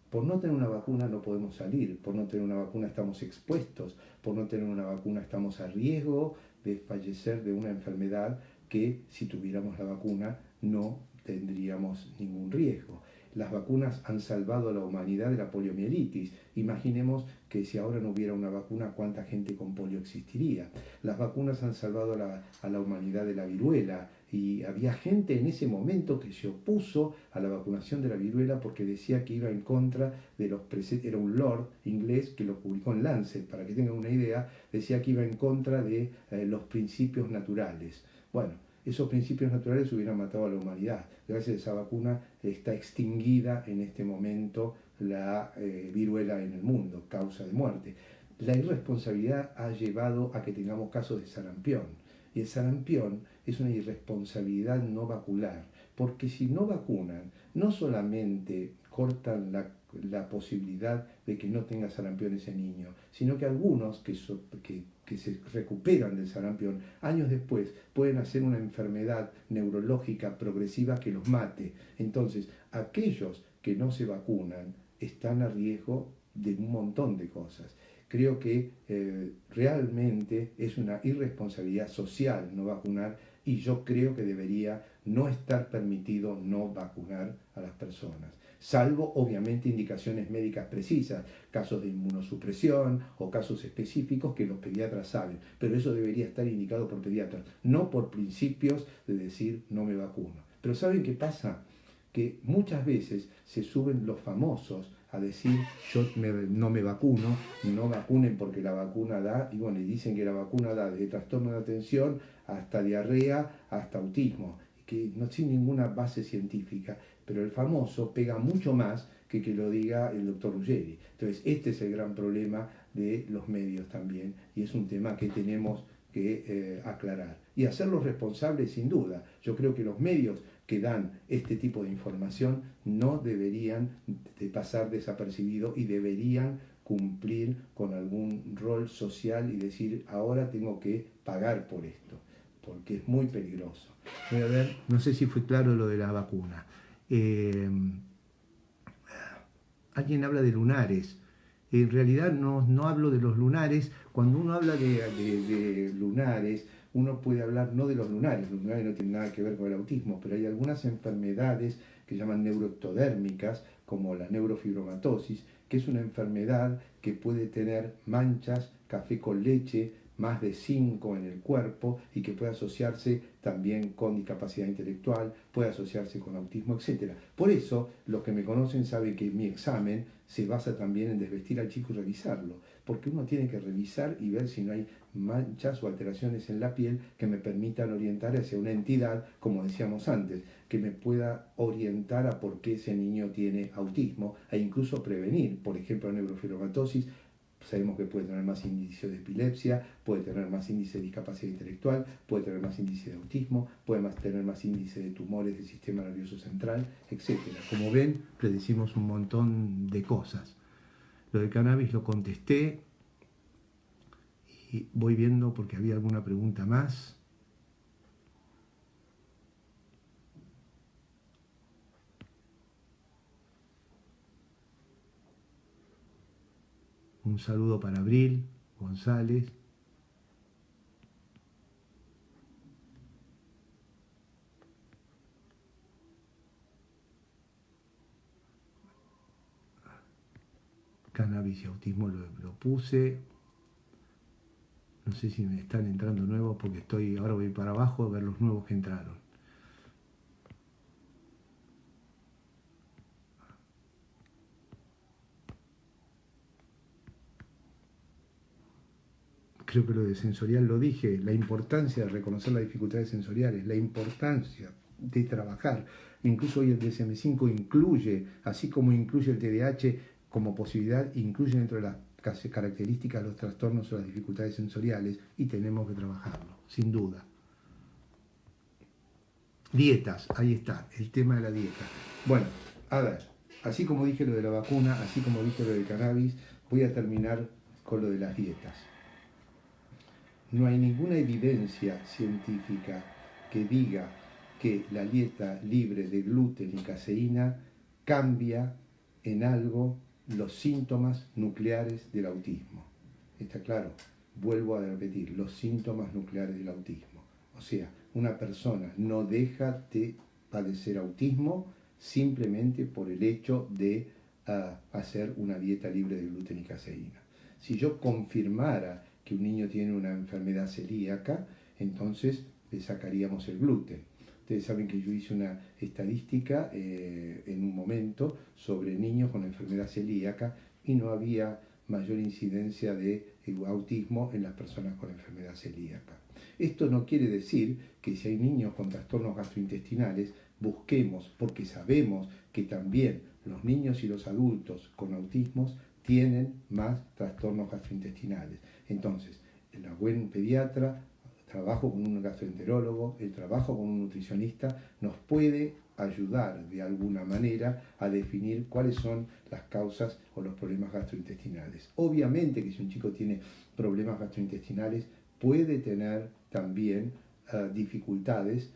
Por no tener una vacuna no podemos salir, por no tener una vacuna estamos expuestos, por no tener una vacuna estamos a riesgo de fallecer de una enfermedad que si tuviéramos la vacuna no tendríamos ningún riesgo. Las vacunas han salvado a la humanidad de la poliomielitis. Imaginemos que si ahora no hubiera una vacuna, ¿cuánta gente con polio existiría? Las vacunas han salvado a la humanidad de la viruela. Y había gente en ese momento que se opuso a la vacunación de la viruela porque decía que iba en contra de los preceptos. Era un lord inglés que lo publicó en Lancet, para que tengan una idea, decía que iba en contra de los principios naturales. Bueno, esos principios naturales hubieran matado a la humanidad. Gracias a esa vacuna está extinguida en este momento la viruela en el mundo, causa de muerte. La irresponsabilidad ha llevado a que tengamos casos de sarampión. Y el sarampión es una irresponsabilidad no vacunar, porque si no vacunan, no solamente cortan la posibilidad de que no tenga sarampión ese niño, sino que algunos que se recuperan del sarampión, años después pueden hacer una enfermedad neurológica progresiva que los mate. Entonces, aquellos que no se vacunan están a riesgo de un montón de cosas. Creo que realmente es una irresponsabilidad social no vacunar y yo creo que debería no estar permitido no vacunar a las personas, salvo obviamente indicaciones médicas precisas, casos de inmunosupresión o casos específicos que los pediatras saben, pero eso debería estar indicado por pediatras, no por principios de decir no me vacuno. Pero ¿saben qué pasa? Que muchas veces se suben los famosos a decir yo no me vacuno, no vacunen porque la vacuna da, y bueno, y dicen que la vacuna da desde trastorno de atención hasta diarrea, hasta autismo, que no tiene ninguna base científica, pero el famoso pega mucho más que lo diga el doctor Ruggeri. Entonces, este es el gran problema de los medios también, y es un tema que tenemos que aclarar. Y hacerlos responsables sin duda. Yo creo que los medios que dan este tipo de información no deberían de pasar desapercibidos y deberían cumplir con algún rol social y decir, ahora tengo que pagar por esto, porque es muy peligroso. Voy a ver, no sé si fue claro lo de la vacuna. Alguien habla de lunares. En realidad no hablo de los lunares. Cuando uno habla de lunares, uno puede hablar no de los lunares no tienen nada que ver con el autismo, pero hay algunas enfermedades que llaman neuroectodérmicas, como la neurofibromatosis, que es una enfermedad que puede tener manchas, café con leche, más de 5 en el cuerpo, y que puede asociarse también con discapacidad intelectual, puede asociarse con autismo, etc. Por eso, los que me conocen saben que mi examen se basa también en desvestir al chico y revisarlo, porque uno tiene que revisar y ver si no hay manchas o alteraciones en la piel que me permitan orientar hacia una entidad, como decíamos antes, que me pueda orientar a por qué ese niño tiene autismo e incluso prevenir, por ejemplo, la neurofibromatosis. Sabemos que puede tener más índice de epilepsia, puede tener más índice de discapacidad intelectual, puede tener más índice de autismo, puede tener más índice de tumores del sistema nervioso central, etc. Como ven, predecimos un montón de cosas. Lo del cannabis lo contesté y voy viendo porque había alguna pregunta más. Un saludo para Abril González. Cannabis y autismo lo puse. No sé si me están entrando nuevos porque ahora voy para abajo a ver los nuevos que entraron. Creo que lo de sensorial lo dije, la importancia de reconocer las dificultades sensoriales, la importancia de trabajar. Incluso hoy el DSM-5 incluye, así como incluye el TDAH como posibilidad, incluye dentro de las características los trastornos o las dificultades sensoriales, y tenemos que trabajarlo, sin duda. Dietas, ahí está, el tema de la dieta. Bueno, a ver, así como dije lo de la vacuna, así como dije lo del cannabis, voy a terminar con lo de las dietas. No hay ninguna evidencia científica que diga que la dieta libre de gluten y caseína cambia en algo los síntomas nucleares del autismo. ¿Está claro? Vuelvo a repetir, los síntomas nucleares del autismo. O sea, una persona no deja de padecer autismo simplemente por el hecho de hacer una dieta libre de gluten y caseína. Si yo confirmara que un niño tiene una enfermedad celíaca, entonces le sacaríamos el gluten. Ustedes saben que yo hice una estadística en un momento sobre niños con enfermedad celíaca y no había mayor incidencia de autismo en las personas con enfermedad celíaca. Esto no quiere decir que si hay niños con trastornos gastrointestinales, busquemos, porque sabemos que también los niños y los adultos con autismos tienen más trastornos gastrointestinales. Entonces, el buen pediatra, el trabajo con un gastroenterólogo, el trabajo con un nutricionista nos puede ayudar de alguna manera a definir cuáles son las causas o los problemas gastrointestinales. Obviamente que si un chico tiene problemas gastrointestinales puede tener también dificultades,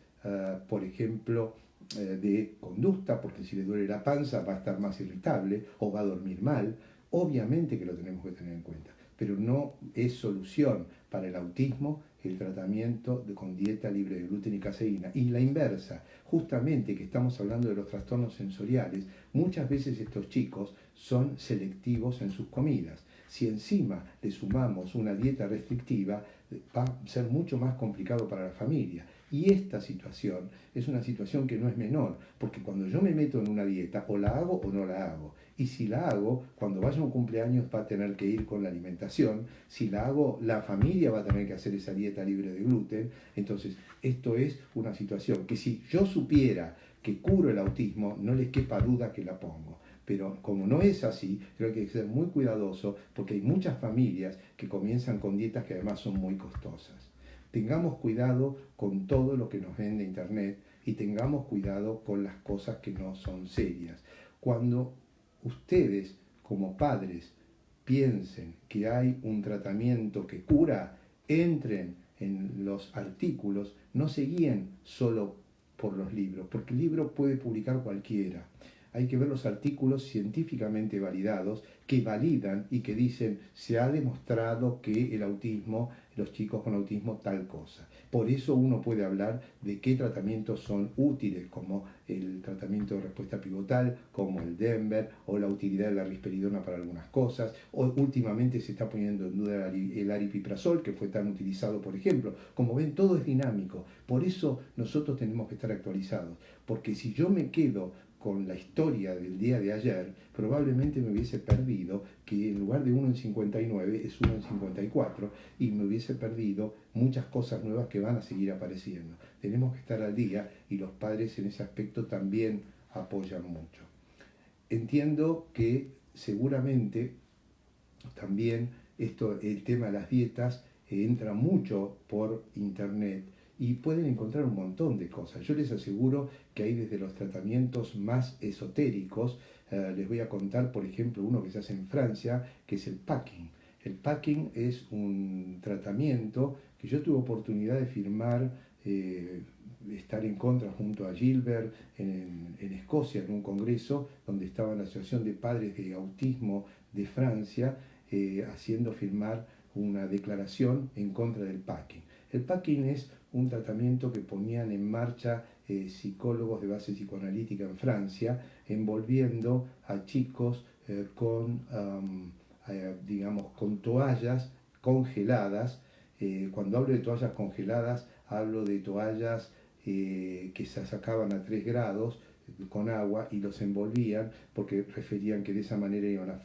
por ejemplo, de conducta, porque si le duele la panza va a estar más irritable o va a dormir mal. Obviamente que lo tenemos que tener en cuenta, pero no es solución para el autismo el tratamiento con dieta libre de gluten y caseína. Y la inversa, justamente que estamos hablando de los trastornos sensoriales, muchas veces estos chicos son selectivos en sus comidas. Si encima le sumamos una dieta restrictiva, va a ser mucho más complicado para la familia. Y esta situación es una situación que no es menor, porque cuando yo me meto en una dieta, o la hago o no la hago. Y si la hago, cuando vaya a un cumpleaños va a tener que ir con la alimentación. Si la hago, la familia va a tener que hacer esa dieta libre de gluten. Entonces, esto es una situación que si yo supiera que curo el autismo, no les quepa duda que la pongo. Pero como no es así, creo que hay que ser muy cuidadoso porque hay muchas familias que comienzan con dietas que además son muy costosas. Tengamos cuidado con todo lo que nos vende Internet y tengamos cuidado con las cosas que no son serias. Cuando ustedes como padres piensen que hay un tratamiento que cura, entren en los artículos, no se guíen solo por los libros, porque el libro puede publicar cualquiera. Hay que ver los artículos científicamente validados que validan y que dicen se ha demostrado que el autismo, los chicos con autismo, tal cosa. Por eso uno puede hablar de qué tratamientos son útiles, como el tratamiento de respuesta pivotal, como el Denver, o la utilidad de la risperidona para algunas cosas, o últimamente se está poniendo en duda el aripiprazol, que fue tan utilizado, por ejemplo. Como ven, todo es dinámico. Por eso nosotros tenemos que estar actualizados, porque si yo me quedo con la historia del día de ayer, probablemente me hubiese perdido que en lugar de 1 en 59 es 1 en 54 y me hubiese perdido muchas cosas nuevas que van a seguir apareciendo. Tenemos que estar al día y los padres en ese aspecto también apoyan mucho. Entiendo que seguramente también el tema de las dietas entra mucho por internet y pueden encontrar un montón de cosas. Yo les aseguro que hay desde los tratamientos más esotéricos, les voy a contar por ejemplo uno que se hace en Francia, que es el packing. El packing es un tratamiento que yo tuve oportunidad de firmar, estar en contra junto a Gilbert en Escocia, en un congreso donde estaba la Asociación de Padres de Autismo de Francia, haciendo firmar una declaración en contra del packing. El packing es un tratamiento que ponían en marcha psicólogos de base psicoanalítica en Francia, envolviendo a chicos digamos, con toallas congeladas. Cuando hablo de toallas congeladas, hablo de toallas que se sacaban a 3 grados con agua y los envolvían porque referían que de esa manera iban a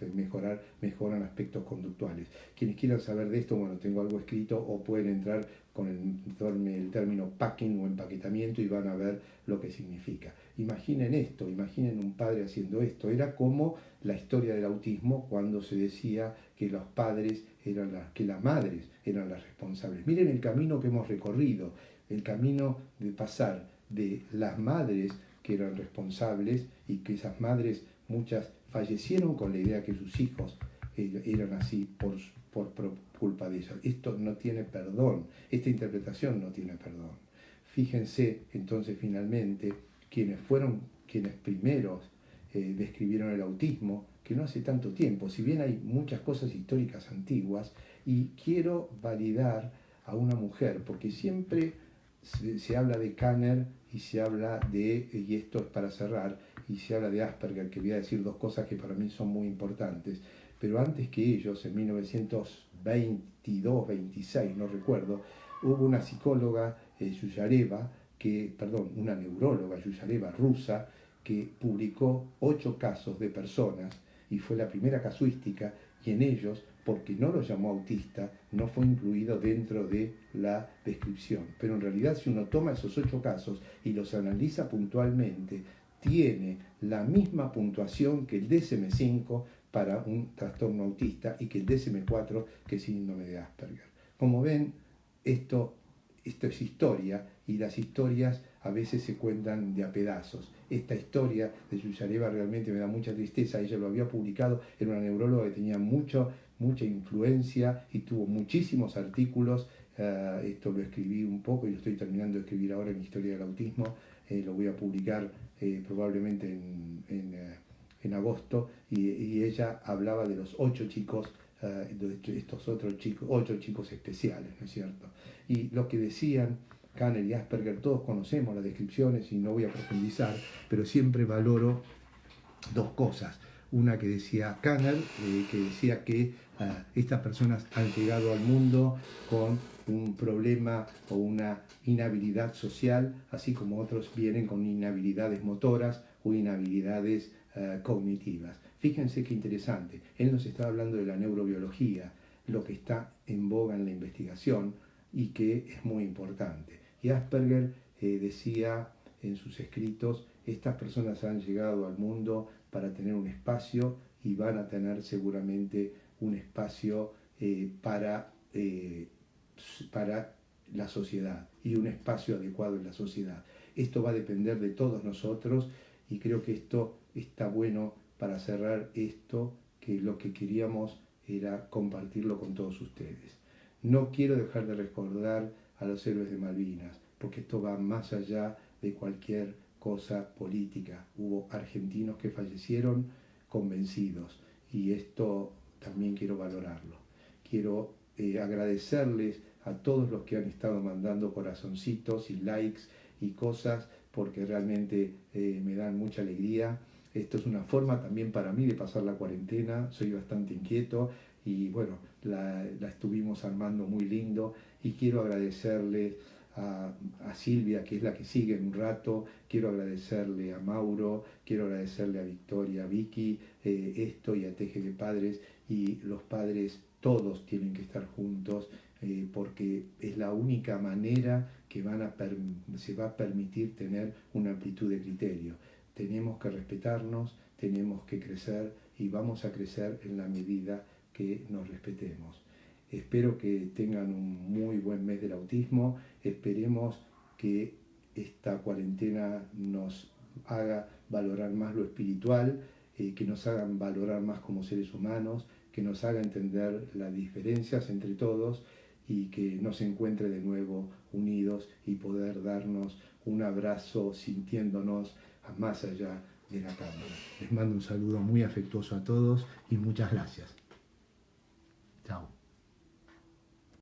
mejoran aspectos conductuales. Quienes quieran saber de esto, bueno, tengo algo escrito o pueden entrar con el término packing o empaquetamiento y van a ver lo que significa. Imaginen esto, imaginen un padre haciendo esto. Era como la historia del autismo cuando se decía que los padres que las madres eran las responsables. Miren el camino que hemos recorrido, el camino de pasar de las madres que eran responsables y que esas madres, muchas fallecieron con la idea que sus hijos eran así por culpa de ellas. Esto no tiene perdón, esta interpretación no tiene perdón. Fíjense entonces finalmente quienes primeros describieron el autismo, que no hace tanto tiempo, si bien hay muchas cosas históricas antiguas, y quiero validar a una mujer, porque siempre se habla de Kanner y se habla y esto es para cerrar, y se habla de Asperger, que voy a decir dos cosas que para mí son muy importantes, pero antes que ellos, en 1922, 26, no recuerdo, hubo una psicóloga, una neuróloga, Yuyareva, rusa, que publicó 8 casos de personas, y fue la primera casuística, y en ellos, porque no lo llamó autista, no fue incluido dentro de la descripción. Pero en realidad, si uno toma esos 8 casos y los analiza puntualmente, tiene la misma puntuación que el DSM-5 para un trastorno autista y que el DSM-4 que es síndrome de Asperger. Como ven, esto es historia, y las historias a veces se cuentan de a pedazos. Esta historia de Yuyareva realmente me da mucha tristeza. Ella lo había publicado, era una neuróloga que tenía mucha influencia y tuvo muchísimos artículos. Esto lo escribí un poco y lo estoy terminando de escribir ahora en Historia del Autismo. Lo voy a publicar probablemente en agosto, y ella hablaba de los 8 chicos, de estos 8 chicos especiales, ¿no es cierto? Y lo que decían Kanner y Asperger, todos conocemos las descripciones y no voy a profundizar, pero siempre valoro 2 cosas. Una que decía Kanner, que decía que estas personas han llegado al mundo con un problema o una inhabilidad social, así como otros vienen con inhabilidades motoras o inhabilidades cognitivas. Fíjense qué interesante. Él nos está hablando de la neurobiología, lo que está en boga en la investigación y que es muy importante. Y Asperger decía en sus escritos, estas personas han llegado al mundo para tener un espacio y van a tener seguramente un espacio para la sociedad y un espacio adecuado en la sociedad. Esto va a depender de todos nosotros y creo que esto está bueno para cerrar esto, que lo que queríamos era compartirlo con todos ustedes. No quiero dejar de recordar a los héroes de Malvinas, porque esto va más allá de cualquier cosa política. Hubo argentinos que fallecieron convencidos y esto también quiero valorarlo. Quiero agradecerles a todos los que han estado mandando corazoncitos y likes y cosas, porque realmente me dan mucha alegría. Esto es una forma también para mí de pasar la cuarentena. Soy bastante inquieto y bueno, la estuvimos armando muy lindo, y quiero agradecerle a Silvia, que es la que sigue en un rato, quiero agradecerle a Mauro, quiero agradecerle a Victoria, a Vicky, esto, y a Teje de Padres. Y los padres todos tienen que estar juntos, porque es la única manera que se va a permitir tener una amplitud de criterio. Tenemos que respetarnos, tenemos que crecer, y vamos a crecer en la medida que nos respetemos. Espero que tengan un muy buen mes del autismo. Esperemos que esta cuarentena nos haga valorar más lo espiritual, que nos hagan valorar más como seres humanos, que nos haga entender las diferencias entre todos, y que nos encuentre de nuevo unidos y poder darnos un abrazo sintiéndonos más allá de la cámara. Les mando un saludo muy afectuoso a todos y muchas gracias.